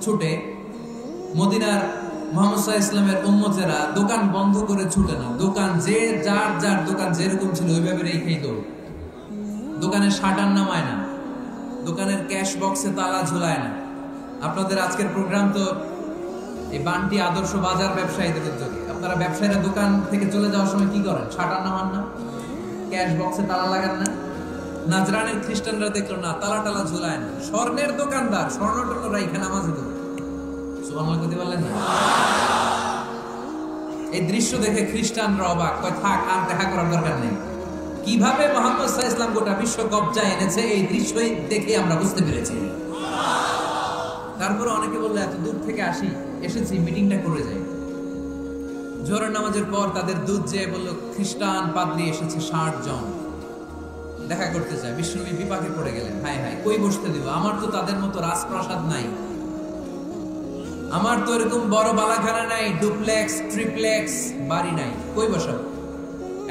ছুটে, মদিনার মুহাম্মদ সাল্লাল্লাহু আলাইহি ওয়াসাল্লামের উম্মতেরা দোকান বন্ধ করে ছুটে না। দোকান যে যার যার দোকান যেরকম ছিল ওইভাবে রেখেই দৌড়। দোকানের শাটার নামায় না, দোকানের ক্যাশ বক্সে তালা ঝুলায় না। আপনাদের আজকের প্রোগ্রাম তো এই বান্টি আদর্শ বাজার ব্যবসায়ীদের উদ্যোগে। আপনারা ব্যবসায়ীরা দোকান থেকে চলে যাওয়ার সময় কি করেন? শাটার নামান না, ক্যাশ বক্সে তালা লাগান না। নাজরানের খ্রিস্টানরা দেখলো না, তালা টালা ঝুলায় না। স্বর্ণের দোকানদার স্বর্ণ টর্ণ রাইখা নামাজে দৌড়। সুবহানাল্লাহ কইতে পারলেন না? এই দৃশ্য দেখে খ্রিস্টানরা অবাক, কয় থাক আর দেখা করার দরকার নেই। কিভাবে মুহাম্মদ সাল্লাল্লাহু আলাইহি ওয়াসাল্লাম গোটা বিশ্ব কবজায় এনেছে এই দৃশ্যই দেখে আমরা বুঝতে পেরেছি। তারপরে অনেকে বললো এত দূর থেকে এসেছি মিটিংটা করে যাই। জোহরের নামাজের পর তাদের দুধ যেয়ে বললো খ্রিস্টান পাদ্রী এসেছে ৬০ জন দেখা করতে চায়। বিশ্বনবী বিপাকে পড়ে গেলেন, হায় হায় কই বসতে দিব, আমার তো তাদের মতো রাজপ্রাসাদ নাই, আমার তো এরকম বড় বালাখানা নাই, ডুপ্লেক্স ট্রিপ্লেক্স বাড়ি নাই, কই বসাবো?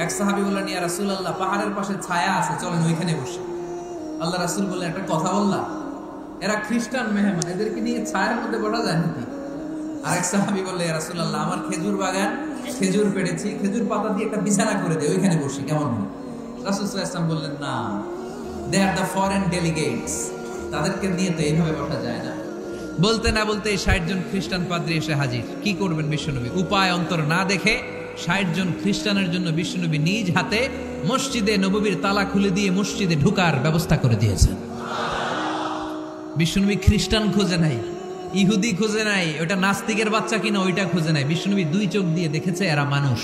এক সাহাবী বললেন, ইয়া রাসূলুল্লাহ, পাহাড়ের পাশে ছায়া আছে, চলেন ওইখানে বসি। আল্লাহ রাসূল বললেন, একটা কথা বললা, এরা খ্রিস্টান মেহমান, এদেরকে নিয়ে ছায়ার মধ্যে বসা যায় নাকি? আরেক সাহাবী বললেন, ইয়া রাসূলুল্লাহ, আমার খেজুর বাগান, খেজুর পেড়েছি, খেজুর পাতা দিয়ে একটা বিছানা করে দে, ওইখানে বসি, কেমন হয়? রাসূল সাল্লাল্লাহু আলাইহি ওয়াসাল্লাম বললেন, না, দে আর দ্য ফরেন ডেলিগেটস, তাদেরকে নিয়ে তো এইভাবে বসা যায় না। বলতে না বলতে 60 জন খ্রিস্টান পাদ্রী এসে হাজির। কি করবেন বিশ্বনবী? উপায় অন্তর না দেখে 60 জন খ্রিস্টানের জন্য বিশ্বনবী নিজ হাতে মসজিদে নববীর তালা খুলে দিয়ে মসজিদে ঢোকার ব্যবস্থা করে দিয়েছেন। বিশ্বনবী খ্রিস্টান খোঁজে নাই, ইহুদি খোঁজে নাই, ওটা নাস্তিকের বাচ্চা কিনা ওইটা খোঁজে নাই। বিশ্বনবী 2 চোখ দিয়ে দেখেছে এরা মানুষ।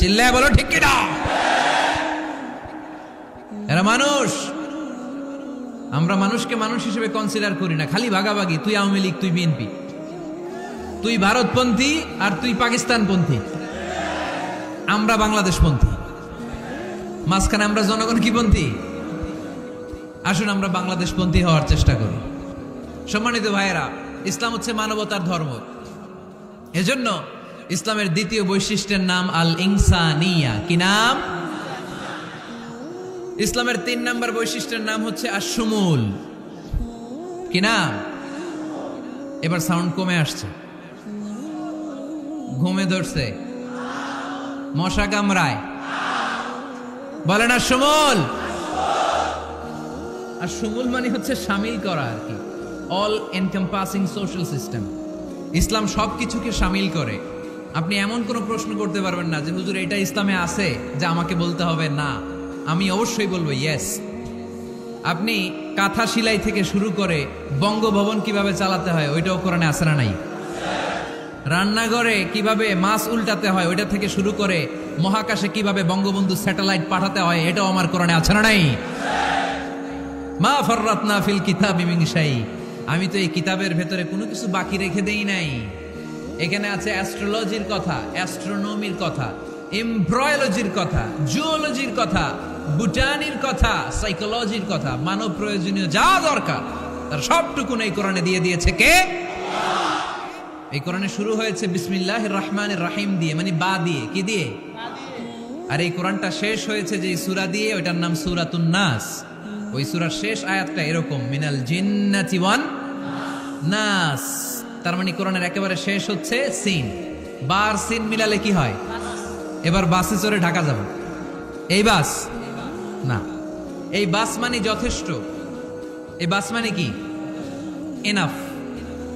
চিল্লায় বলো ঠিক কিনা? এরা মানুষ। আমরা মানুষকে মানুষ হিসেবে কনসিডার করি না, খালি ভাগাভাগি, তুই আওয়ামী লীগ, তুই বিএনপি, তুই ভারতপন্থী আর তুই পাকিস্তানপন্থী, আমরা বাংলাদেশপন্থী, মাঝখানে আমরা জনগণ কি পন্থী? আসুন আমরা বাংলাদেশপন্থী হওয়ার চেষ্টা করি। সম্মানিত ভাইয়েরা, ইসলাম হচ্ছে মানবতার ধর্ম। এজন্য ইসলামের দ্বিতীয় বৈশিষ্ট্যের নাম আল ইনসানিয়া। কি নাম? ইসলামের 3 নম্বর বৈশিষ্ট্যের নাম হচ্ছে আশ-শুমুল। কি নাম? এবার সাউন্ড কমে আসছে, ঘুমে ধরছে, মশা কামড়ায়, বলেন আশ-শুমুল। আশ-শুমুল মানে হচ্ছে শামিল করা আর কি, অল এনকম্পাসিং সোশ্যাল সিস্টেম। ইসলাম সবকিছুকে শামিল করে। আপনি এমন কোনো প্রশ্ন করতে পারবেন না যে হুজুর এটা ইসলামে আছে, যা আমাকে বলতে হবে না। আমি অবশ্যই বলবো ইয়েস। আপনি কাঁথা সেলাই থেকে শুরু করে বঙ্গভবন কিভাবে চালাতে হয় ওইটাও কোরআনে আছে না নাই? রান্নাঘরে কিভাবে মাছ উল্টাতে হয় ওইটা থেকে শুরু করে মহাকাশে কিভাবে বঙ্গবন্ধু স্যাটেলাইট পাঠাতে হয় এটাও আমার কোরআনে আছে না নাই? মা ফাররাতনা ফিল কিতাবি মিন শাই। আমি তো এই কিতাবের ভেতরে কোনো কিছু বাকি রেখে দেই নাই। এখানে আছে অ্যাস্ট্রোলজির কথা, অ্যাস্ট্রোনমির কথা, এমব্রয়োলজির কথা, জুওলজির কথা, বুটানির কথা, সাইকোলজির কথা, মানব প্রয়োজনীয় যা দরকার তার সবটুকুন এই কোরআনে দিয়ে দিয়েছে কে? এই কোরআনে শুরু হয়েছে বিসমিল্লাহির রহমানির রহিম দিয়ে, মানে বা দিয়ে। কি দিয়ে? আর এই কোরআনটা শেষ হয়েছে যে সূরা দিয়ে, ওইটার নাম সূরাতুন নাস। ওই সূরার শেষ আয়াতটা এরকম, মিনাল জিন্নাতি ওয়ান নাস। তার মানে কোরআনের একেবারে শেষ হচ্ছে সিন। বার সিন মিলালে কি হয়? এবার বাসে চড়ে ঢাকা যাব। এই বাস না, এই বাস মানে যথেষ্ট। এই বাস মানে কি? এনাফ।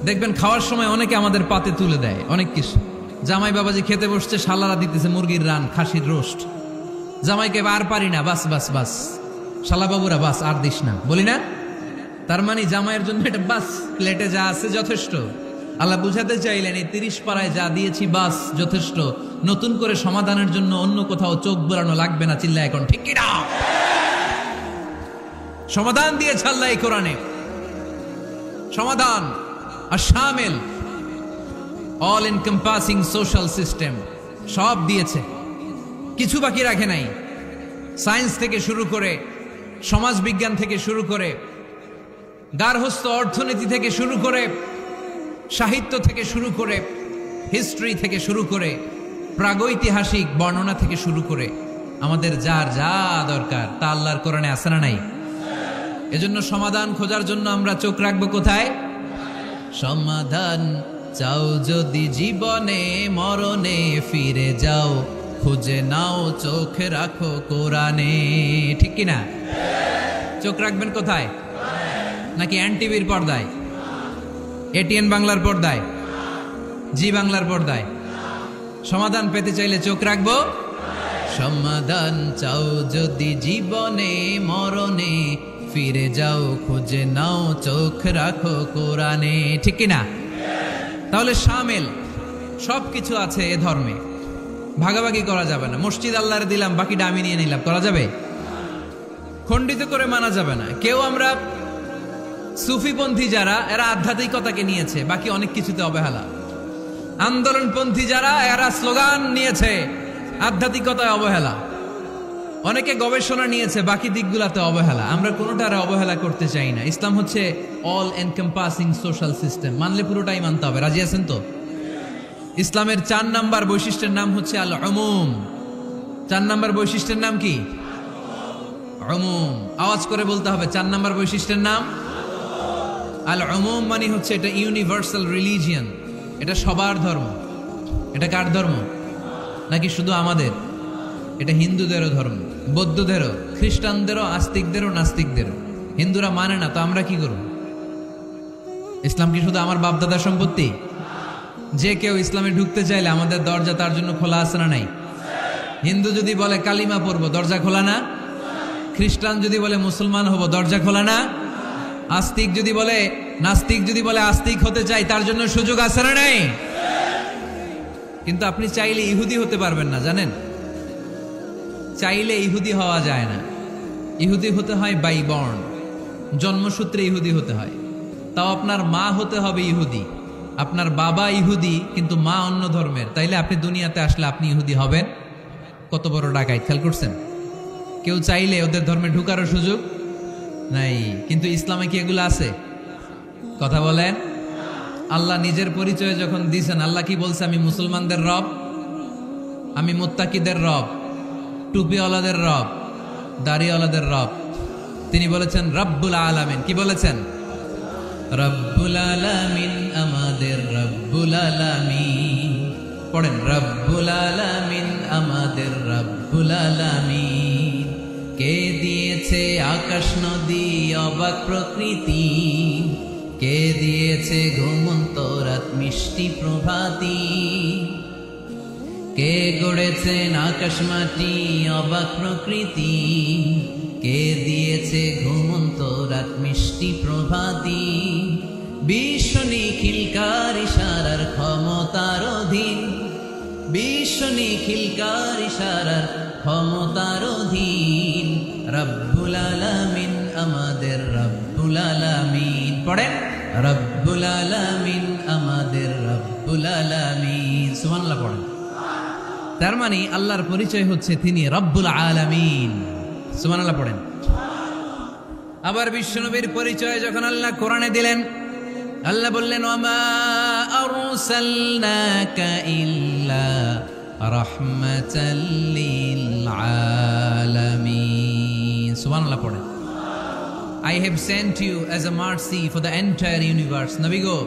দেখবেন খাওয়ার সময় অনেকে আমাদের পাতে তুলে দেয় অনেক কিছু। জামাই বাবাজি খেতে বসছে, শালারা দিতেছে মুরগির রান, খাসির রোস্ট। জামাইকে আর পারি না, বাস বাস বাস, শালা বাবুরা বাস আর দিস না, বলি না? তার মানে জামাইয়ের জন্য এটা বাস, প্লেটে যা আছে যথেষ্ট। আল্লাহ বুঝাতে চাইলেন এই 30 পাড়ায় যা দিয়েছি বাস যথেষ্ট, নতুন করে সমাধানের জন্য অন্য কোথাও চোখ বোলানো লাগবে না। চিল্লা এখন ঠিক কি না? সমাধান দিয়েছে আল্লাহ এই কোরআনে, সমাধান আর শামিল, অল এনকম্পাসিং সোশ্যাল সিস্টেম সব দিয়েছে, কিছু বাকি রাখে নাই। সায়েন্স থেকে শুরু করে, সমাজ বিজ্ঞান থেকে শুরু করে, গার্হস্থ্য অর্থনীতি থেকে শুরু করে, সাহিত্য থেকে শুরু করে, হিস্ট্রি থেকে শুরু করে, প্রাগৈতিহাসিক বর্ণনা থেকে শুরু করে, আমাদের যার যা দরকার তা আল্লাহর কোরআনে আছে না নাই? এজন্য সমাধান খোঁজার জন্য আমরা চোখ রাখবো কোথায়? সমাধান চাও যদি জীবনে, মরণে ফিরে যাও, খুঁজে নাও চোখ রাখো কোরআনে। ঠিক কিনা? চোখ রাখবেন কোথায়? নাকি এনটিভির পর্দায়, এটিএন বাংলার পর্দায়, জি বাংলার পর্দায়? সমাধান পেতে চাইলে চোখ রাখবো। সমাধান চাও যদি জীবনে, মরণে ফিরে যাও, খুঁজে নাও চোখ রাখো কোরআনে। ঠিক কিনা? তাহলে শামিল সবকিছু আছে এ ধর্মে, ভাগাভাগি করা যাবে না। মসজিদ আল্লাহর দিলাম, বাকিটা আমি নিয়ে নিলাম, করা যাবে? খণ্ডিত করে মানা যাবে না। কেউ আমরা সুফিপন্থী যারা, এরা আধ্যাত্মিকতাকে নিয়েছে, বাকি অনেক কিছুতে অবহেলা। আন্দোলনপন্থী যারা, এরা স্লোগান নিয়েছে, আধ্যাত্মিকতায় অবহেলা। অনেকে গবেষণা নিয়েছে বাকি দিকগুলাতে অবহেলা, আমরা কোনোটার অবহেলা করতে চাই না। ইসলাম হচ্ছে অল এনকম্পাসিং সোশ্যাল সিস্টেম, মানলে পুরোটাই মানতে হবে। রাজি আছেন তো? ইসলামের 4 নাম্বার বৈশিষ্ট্যের নাম হচ্ছে আল উমুম। 4 নাম্বার বৈশিষ্ট্যের নাম কি? উমুম। আওয়াজ করে বলতে হবে, 4 নাম্বার বৈশিষ্ট্যের নাম আল উমুম। মানে হচ্ছে এটা ইউনিভার্সাল রিলিজিয়ন, এটা সবার ধর্ম। এটা কার ধর্ম? নাকি শুধু আমাদের? এটা হিন্দুদেরও ধর্ম, বৌদ্ধদেরও, খ্রিস্টানদেরও, আস্তিকদেরও, নাস্তিকদেরও। হিন্দুরা মানে না তো আমরা কি করব? ইসলাম কি শুধু আমার বাপদাদার সম্পত্তি? যে কেউ ইসলামে ঢুকতে চাইলে আমাদের দরজা তার জন্য খোলা আছে না নাই? হিন্দু যদি বলে কালিমা পড়বো, দরজা খোলা না? খ্রিস্টান যদি বলে মুসলমান হব, দরজা খোলা না? আস্তিক যদি বলে, নাস্তিক যদি বলে আস্তিক হতে চাই, তার জন্য সুযোগ আছে না নাই? কিন্তু আপনি চাইলে ইহুদি হতে পারবেন না, জানেন? চাইলে ইহুদি হওয়া যায় না। ইহুদি হতে হয় বাই বর্ন, জন্মসূত্রে ইহুদি হতে হয়। তাও আপনার মা হতে হবে ইহুদি, আপনার বাবা ইহুদি কিন্তু মা অন্য ধর্মের, তাইলে আপনি দুনিয়াতে আসলে আপনি ইহুদি হবেন? কত বড় ডাকাইত, খেয়াল করছেন? কেউ চাইলে ওদের ধর্মে ঢুকারও সুযোগ নাই। কিন্তু ইসলামে কি এগুলো আছে? কথা বলেন। আল্লাহ নিজের পরিচয় যখন দিয়েছেন, আল্লাহ কি বলছে? আমি মুসলমানদের রব, আমি মুত্তাকিদের রব, টুপিওয়ালাদের রব, দাড়িওয়ালাদের রব। তিনি বলেছেন রব্বুল আলামিন। কি বলেছেন? রব্বুল আলামিন, আমাদের রব্বুল আলামিন। পড়েন, রব্বুল আলামিন, আমাদের রব্বুল আলামিন। কে দিয়েছে আকাশ নদী অবাক প্রকৃতি, কে দিয়েছে ঘুমন্ত রাত মিষ্টি প্রভাতী, কে গড়েছেন আকাশ মাটি অবাক প্রকৃতি, কে দিয়েছে ঘুমন্ত রাত মিষ্টি প্রভাতী। বিশ্ব নিখিলকার ইশারার ক্ষমতার অধীন, বিশ্ব নিখিলকার ইশারার ক্ষমতার অধীন। রব্বুল আলামিন, আমাদের রব্বুল আলামিন। পড়েন, রব্বুল আলামিন, আমাদের রব্বুল আলামিন। সুবহানাল্লাহ পড়েন। তার মানে আল্লাহর পরিচয় হচ্ছে তিনি রব্বুল আলামিন। সুবহানাল্লাহ পড়েন। আবার বিশ্বনবীর পরিচয় যখন আল্লাহ কোরআনে দিলেন, আল্লাহ বললেন ওয়ামা আরসালনাকা ইল্লা রাহমাতাল লিল আলামিন। সুবহানাল্লাহ পড়েন। I have sent you as a mercy for the entire universe. নবী গো,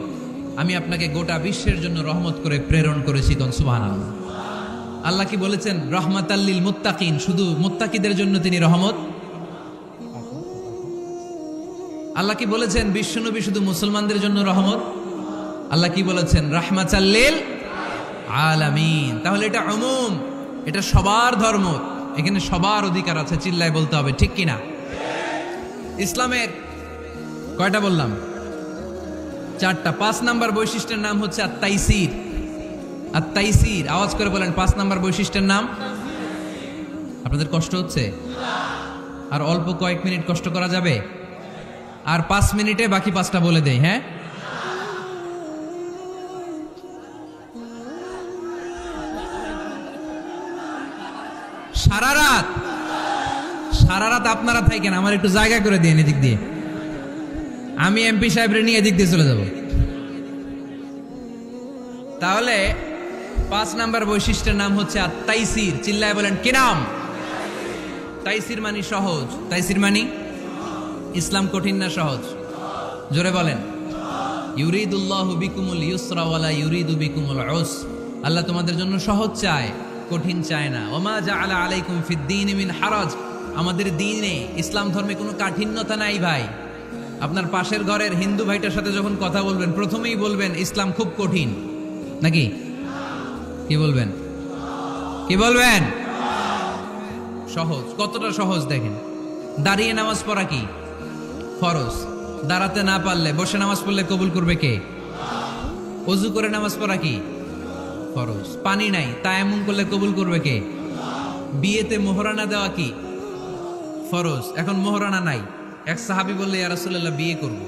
আমি আপনাকে গোটা বিশ্বের জন্য রহমত করে প্রেরণ করেছি। কোন সুবহানাল্লাহ। আল্লাহ কি বলেছেন? রহমাতাল লিল মুত্তাকিন, শুধু মুত্তাকিদের জন্য তিনি রহমত। আল্লাহ কি বলেছেন বিশ্বনবী শুধু মুসলমানদের জন্য রহমত? আল্লাহ কি বলেছেন? রাহমাতাল লিল আলামিন। তাহলে এটা উমুম, এটা সবার ধর্ম, এখানে সবার অধিকার আছে। চিল্লায় বলতে হবে, ঠিক কিনা? ইসলামের কয়টা বললাম? 4টা। 5 নাম্বার বৈশিষ্ট্যের নাম হচ্ছে আত-তাইসির। আত-তাইসির, আওয়াজ করে বলেন 5 নাম্বার বৈশিষ্ট্যের নাম। আপনাদের কষ্ট হচ্ছে? আর অল্প কয়েক মিনিট কষ্ট করা যাবে? আর 5 মিনিটে বাকি 5টা বলে দেই। হ্যাঁ, সারা রাত আপনারা থাকেন, আমার একটু জায়গা করে দিন এদিক দিয়ে। আমি এমপি সাহেবরে নিয়ে এদিক দিয়ে চলে যাব। তাহলে 5 নাম্বার বৈশিষ্ট্যের নাম হচ্ছে আত-তাইসির। চিল্লায় বলেন, কি নাম? তাইসির মানে সহজ। তাইসির মানে ইসলাম কঠিন না সহজ? জোরে বলেন। ইউরিদুল্লাহু বিকুমুল ইউসরা ওয়ালা ইউরিদু বিকুমুল উসর। আল্লাহ তোমাদের জন্য সহজ চায়, কঠিন চায় না। ওমা জাআলা আলাইকুম ফিদ-দীনি মিন হারাজ। আমাদের দ্বীনে, ইসলাম ধর্মে কোনো কাঠিন্যতা নাই ভাই। আপনার পাশের ঘরের হিন্দু ভাইটার সাথে যখন কথা বলবেন, প্রথমেই বলবেন ইসলাম খুব কঠিন, নাকি? কি বলবেন? কি বলবেন? সহজ। কতটা সহজ দেখেন। দাঁড়িয়ে নামাজ পড়া কি ফরজ, দাঁড়াতে না পারলে বসে নামাজ পড়লে কবুল করবে কে? ওযু করে নামাজ পড়া কি ফরজ। পানি নাই, তায়াম্মুম করলে কবুল করবে কে? বিয়েতে মোহরানা দেওয়া কি ফরজ। এখন মোহরানা নাই, এক সাহাবী বললে ইয়া রাসূলুল্লাহ বিয়ে করব।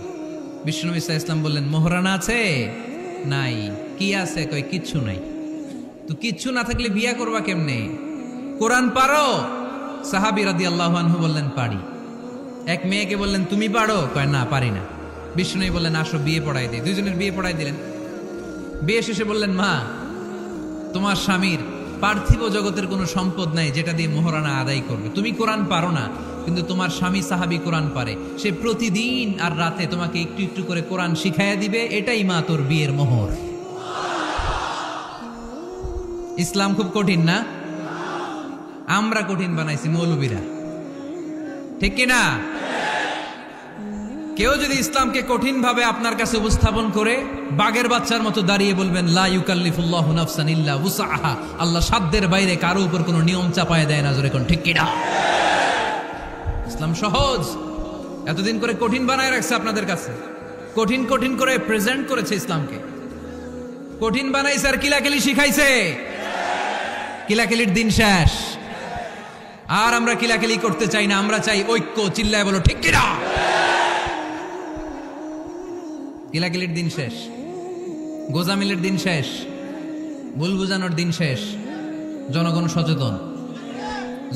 বিশ্বনবী সাল্লাল্লাহু আলাইহি ওয়াসাল্লাম বললেন মোহরানা আছে? নাই। কি আছে? কয় কিচ্ছু নাই। তো কিচ্ছু না থাকলে বিয়ে করবা কেমনে? কোরআন পারো? সাহাবী রাদিয়াল্লাহু আনহু বললেন পারি। এক মেয়েকে বললেন তুমি পারো, কয় না পারি না। বিষ্ণু বললেন আসো বিয়ে পড়াই দিই। দুইজনের বিয়ে পড়াই দিলেন। বিয়ে শেষে বললেন মা, তোমার স্বামীর পার্থিব জগতের কোনো সম্পদ নাই যেটা দিয়ে মোহরানা আদায় করবে। তুমি কোরআন পারো না, কিন্তু তোমার স্বামী সাহাবী কোরআন পারে। সে প্রতিদিন আর রাতে তোমাকে একটু একটু করে কোরআন শিখাইয়া দিবে। এটাই মা তোর বিয়ের মোহর। ইসলাম খুব কঠিন না? আমরা কঠিন বানাইছি মৌলবীরা, ঠিক কিনা? কেউ যদি ইসলামকে কঠিন ভাবে আপনার কাছে উপস্থাপন করে, বাঘের বাচ্চার মতো দাঁড়িয়ে বলবেন লা ইউকাল্লিফুল্লাহু নাফসান ইল্লা উসআহা, আল্লাহ সাধ্যের বাইরে কারো উপর কোনো নিয়ম চাপায় দেয় না। জোরে কোন ঠিক কিনা? ইসলাম সহজ। এতদিন করে কঠিন বানায় রাখছে আপনাদের কাছে, কঠিন কঠিন করে প্রেজেন্ট করেছে ইসলামকে, কঠিন বানাইছে আর কিলাকিলি শিখাইছে। কিলাকিলির দিন শেষ। আর আমরা কিলাকিলি করতে চাই না, আমরা চাই ঐক্য। চিল্লায় বলো ঠিক কিনা? কিলাকিলির দিন শেষ, গোজামিলের দিন শেষ, ভুল বুঝানোর দিন শেষ। জনগণ সচেতন,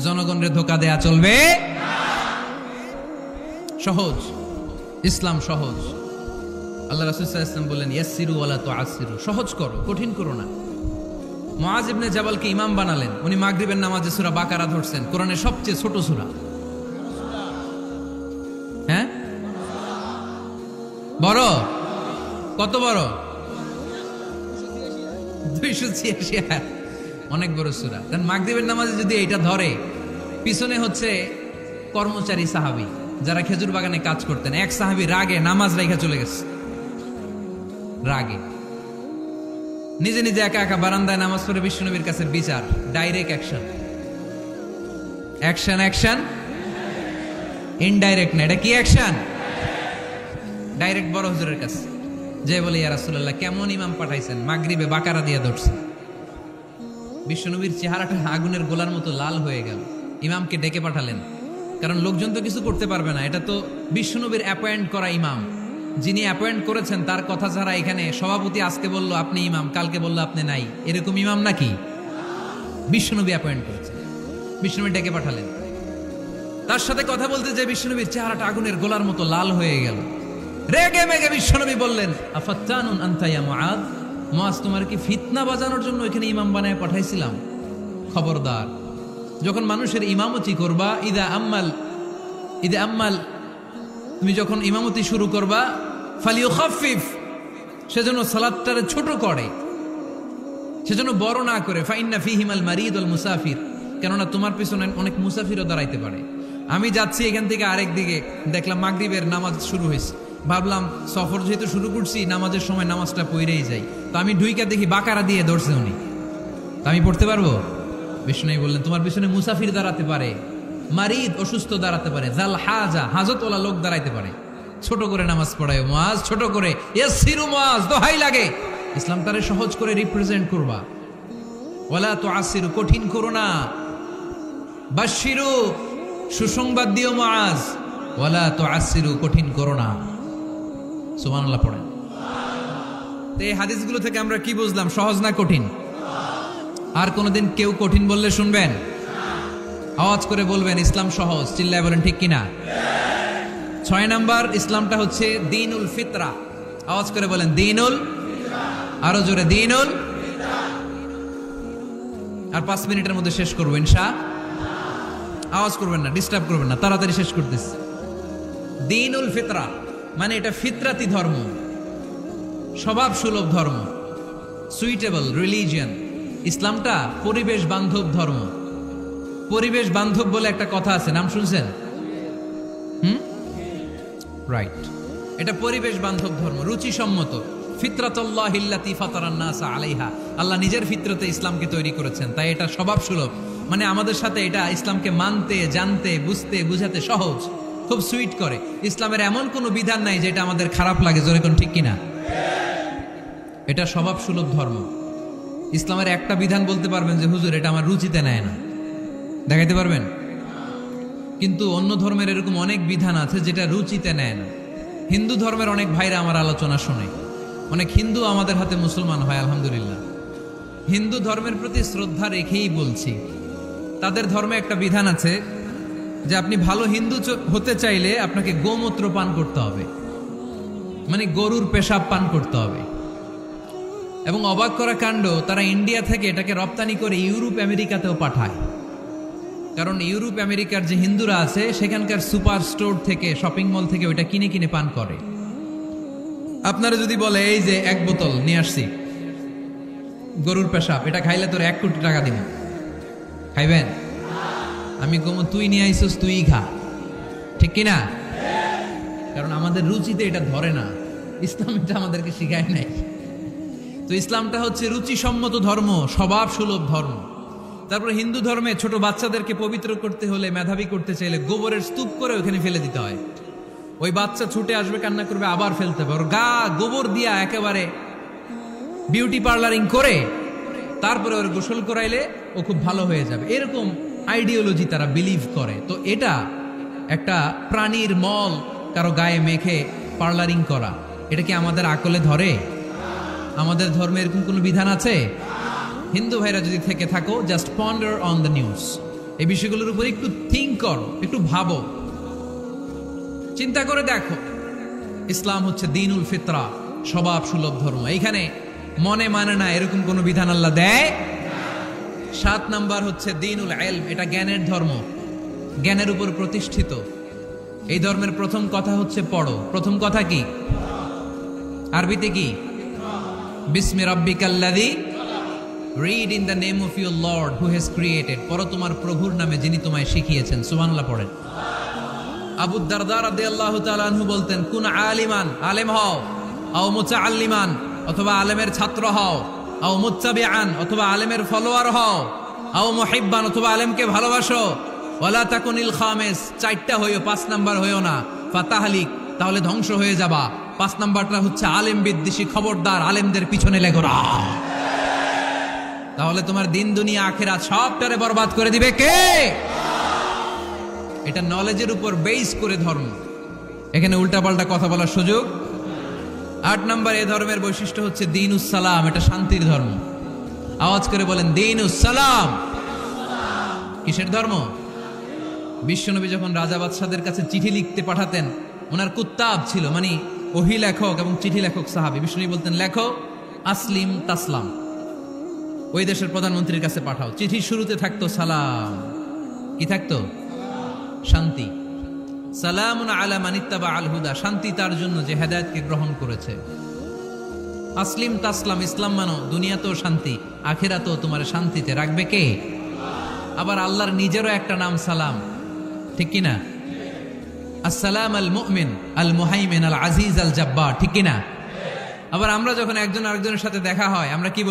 জনগণের ধোকা দেয়া চলবে। সহজ, ইসলাম সহজ। আল্লাহ রাসূল সাল্লাল্লাহু আলাইহি ওয়াসাল্লাম বলেন ইয়াসসিরু ওয়ালা তুআসসিরু, সহজ করো, কঠিন করো না। মুআজ ইবনে জাবালকে ইমাম বানালেন। উনি মাগরিবের নামাজে সূরা বাকারা ধরছেন, কোরআনের সবচেয়ে ছোট সূরা। হ্যাঁ, বড়? কত বড়? 286 আয়াত, অনেক বড় সূরা। কারণ মাগরিবের নামাজে যদি এটা ধরে, পিছনে হচ্ছে কর্মচারী সাহাবী যারা খেজুর বাগানে কাজ করতেন। এক সাহাবী রাগে নামাজ রাইখা চলে গেছে, রাগে নিজে নিজে একা একা বারান্দায় নামাজ পড়ে বিশ্বনবীর কাছে বিচার। Direct action, action action, indirect না। এটা কি অ্যাকশন? ডাইরেক্ট বড় হুজুরের কাছে যে বলে ইয়া রাসূলুল্লাহ কেমন ইমাম পাঠাইছেন, মাগরিবে বাকারা দিয়ে ধরছে। বিশ্বনবীর চেহারাটা আগুনের গোলার মতো লাল হয়ে গেল। ইমামকে ডেকে পাঠালেন, কারণ লোকজন তো কিছু করতে পারবে না। এটা তো বিশ্বনবীর অ্যাপয়েন্ট করা ইমাম। যিনি অ্যাপয়েন্ট করেছেন তার কথা ছাড়া এখানে সভাপতি আজকে বলল আপনি ইমাম, কালকে বলল আপনি নাই, এরকম ইমাম নাকি? বিশ্বনবী অ্যাপয়েন্ট করেছেন। বিশ্বনবী ডেকে পাঠালেন। তার সাথে কথা বলতে যে বিশ্বনবীর চেহারাটা আগুনের গোলার মতো লাল হয়ে গেল। রেগে মেগে বিশ্বনবী বললেন আফাত্তানুন আনতা ইয়া মুআদ, মুআজ তোমার কি ফিতনা বাজানোর জন্য এখানে ইমাম বানায় পাঠাইছিলাম? খবরদার, যখন মানুষের ইমামতি করবা, ইদা আম্মাল তুমি যখন ইমামতি শুরু করবা, ফালিউখাফফিফ, সেজন্য সালাতটারে ছোট করে, সেজন্য বড় না করে। ফাইন্না ফীহিমাল মারিদ ওয়াল মুসাফির, কেননা তোমার পিছনে অনেক মুসাফিরও দাঁড়াইতে পারে। আমি যাচ্ছি এখান থেকে আরেক দিকে, দেখলাম মাগরিবের নামাজ শুরু হয়েছে। ভাবলাম সফর যেহেতু শুরু করছি, নামাজের সময় নামাজটা পড়েই যাই। তো আমি ঢুইকা দেখি বাকারা দিয়ে ধরছে উনি, তো আমি পড়তে পারবো? বিষ্ণু বললেন তোমার পিছনে মুসাফির দাঁড়াতে পারে, মারিদ অসুস্থ দাঁড়াতে পারে, জাল হাজা হাজতওয়ালা লোক দাঁড়াইতে পারে। ছোট করে নামাজ পড়ায় মুআজ, ছোট করে। ইয়াসসিরু মুআজ, দোহাই লাগে ইসলাম তারে সহজ করে রিপ্রেজেন্ট করবা। ওয়ালা তুআসসিরু, কঠিন করো না। বাশশিরু, সুসংবাদ দিও মুআজ। ওয়ালা তুআসসিরু, কঠিন করো না। সুবহানাল্লাহ পড়েন। তো এই হাদিসগুলো থেকে আমরা কি বুঝলাম? সহজ না কঠিন? আর কোনদিন কেউ কঠিন বললে শুনবেন? আওয়াজ করে বলবেন ইসলাম সহজ। চিল্লায় বলেন ঠিক কিনা? 6 নাম্বার, ইসলামটা হচ্ছে দ্বীনুল ফিতরা। আওয়াজ করে বলেন দ্বীনুল, আরো জোরে দ্বীনুল। আর 5 মিনিটের মধ্যে শেষ করবো ইনশাআল্লাহ। আওয়াজ করবেন না, ডিস্টার্ব করবেন না, তাড়াতাড়ি শেষ করতেছি। দ্বীনুল ফিতরা মানে এটা ফিতরাতি ধর্ম, স্বভাব সুলভ ধর্ম, সুইটেবল রিলিজিয়ন। ইসলামটা পরিবেশ বান্ধব ধর্ম। পরিবেশ বান্ধব বলে একটা কথা আছে, নাম শুনছেন? রাইট, এটা পরিবেশ বান্ধব ধর্ম, রুচিসম্মত। ফিতরাতুল্লাহিল্লাতী ফাতারান নাস আলাইহা, আল্লাহ নিজের ফিতরতে ইসলামকে তৈরি করেছেন, তাই এটা স্বভাব সুলভ। মানে আমাদের সাথে এটা ইসলামকে মানতে, জানতে, বুঝতে, বুঝাতে সহজ, খুব সুইট করে। ইসলামের এমন কোনো বিধান নাই যেটা আমাদের খারাপ লাগে। জোরে কোন ঠিক কিনা? এটা স্বভাব সুলভ ধর্ম। ইসলামের একটা বিধান বলতে পারবেন যে হুজুর এটা আমার রুচিতে নেয় না, দেখাইতে পারবেন? কিন্তু অন্য ধর্মের এরকম অনেক বিধান আছে যেটা রুচিতে নেয় না। হিন্দু ধর্মের অনেক ভাইরা আমার আলোচনা শোনে, অনেক হিন্দু আমাদের হাতে মুসলমান হয় আলহামদুলিল্লাহ। হিন্দু ধর্মের প্রতি শ্রদ্ধা রেখেই বলছি, তাদের ধর্মে একটা বিধান আছে, যে আপনি ভালো হিন্দু হতে চাইলে আপনাকে গোমূত্র পান করতে হবে, মানে গরুর পেশাব পান করতে হবে। এবং অবাক করা কাণ্ড, তারা ইন্ডিয়া থেকে এটাকে রপ্তানি করে ইউরোপ আমেরিকাতেও পাঠায়। কারণ ইউরোপ আমেরিকার যে হিন্দুরা আছে সেখানকার সুপার স্টোর থেকে, শপিং মল থেকে ওইটা কিনে কিনে পান করে। আপনারা যদি বলে এই যে 1 বোতল নিয়ে আসছি গরুর পেশাব, এটা খাইলে তোর 1 কোটি টাকা দিব, খাইবেন? আমি কমো তুই নিয়ে আইসস, তুই খা, ঠিক কিনা? কারণ আমাদের রুচিতে এটা ধরে না, ইসলাম এটা আমাদেরকে শিখায় নাই। তো ইসলামটা হচ্ছে রুচিসম্মত ধর্ম, স্বভাব সুলভ ধর্ম। তারপরে হিন্দু ধর্মে ছোট বাচ্চাদেরকে পবিত্র করতে হলে, মেধাবী করতে চাইলে গোবরের স্তূপ করে ওখানে ফেলে দিতে হয়। ওই বাচ্চা ছুটে আসবে, কান্না করবে, আবার ফেলতে হবে। ওর গা গোবর দিয়া একেবারে বিউটি পার্লারিং করে তারপরে ওর গোসল করাইলে ও খুব ভালো হয়ে যাবে, এরকম আইডিওলজি তারা বিলিভ করে। তো এটা একটা প্রাণীর মল কারো গায়ে মেখে পার্লারিং করা, এটা কি আমাদের আকলে ধরে? আমাদের ধর্মে এরকম কোনো বিধান আছে? হিন্দু ভাইরা যদি থেকে থাকো, just ponder on the news, এই বিষয়গুলোর উপর একটু থিঙ্ক করো, একটু ভাবো, চিন্তা করে দেখো। ইসলাম হচ্ছে দ্বীনুল ফিতরা, স্বভাব সুলভ ধর্ম। এইখানে মনে মানে না এরকম কোনো বিধান আল্লাহ দেয়। 7 নাম্বার হচ্ছে দ্বীনুল ইলম, এটা জ্ঞানের ধর্ম, জ্ঞানের উপর প্রতিষ্ঠিত। এই ধর্মের প্রথম কথা হচ্ছে পড়ো। প্রথম কথা কি? আরবিতে কি? বিসমি রাব্বিকাল্লাযী, read in the name of your lord who has created. পড়ো তোমার প্রভুর নামে যিনি তোমায় শিখিয়েছেন। সুবহানাল্লাহ পড়েন। আবু দারদা রাদিয়াল্লাহু তাআলা আনহু বলতেন, কুন আলিমান, আলেম হও, আও মুতাআল্লিমান, অথবা আলেমের ছাত্র হও, আও মুত্তাবিআন, অথবা আলেমের ফলোয়ার হও, আও মুহিব্বান, অথবা আলেমকে ভালোবাসো, ওয়ালা তাকুনিল খামিস, 4টা হইও, 5 নাম্বার হইও না, ফাতাহলিক, তাহলে ধ্বংস হয়ে যাবা। 5 নাম্বারটা হচ্ছে আলেম বিদ্বেষী, খবরদার আলেমদের পিছনে লেগো না, তাহলে তোমার দিন দুনিয়া আখিরাত সবটারে বরবাদ করে দিবে কে? এটা নলেজের উপর বেস করে ধর্ম, এখানে উল্টাপাল্টা কথা বলার সুযোগ। 8 নাম্বার এই ধর্মের বৈশিষ্ট্য হচ্ছে দ্বীনুস সালাম, এটা শান্তির ধর্ম। আওয়াজ করে বলেন দ্বীনুস সালাম। কিসের ধর্ম? বিশ্বনবী যখন রাজা বাদশাদের কাছে চিঠি লিখতে পাঠাতেন, ওনার কুত্তাব ছিল, মানে ওহী লেখক এবং চিঠি লেখক সাহাবী। বিশ্বনবী বলতেন, লেখো আসলিম তাসলাম, ওই দেশের প্রধানমন্ত্রীর কাছে পাঠাও। চিঠির শুরুতে থাকতো সালাম, কি থাকতো? শান্তি। সালামুন আলা মানিত্তাবা আল হুদা, শান্তি তার জন্য যে হেদায়েতকে গ্রহণ করেছে। আসলিম তাসলাম, ইসলাম মানো, দুনিয়াতেও শান্তি, আখিরাতেও তোমার শান্তিতে রাখবে কে? আবার আল্লাহর নিজেরও একটা নাম সালাম, ঠিক কিনা? আসসালাম আল মুমিন আল মুহাইমিন আল আজিজ আল জাব্বার, ঠিক কিনা? আবার আমরা যখন একজন আরেকজনের সাথে দেখা হয়, আমরা কি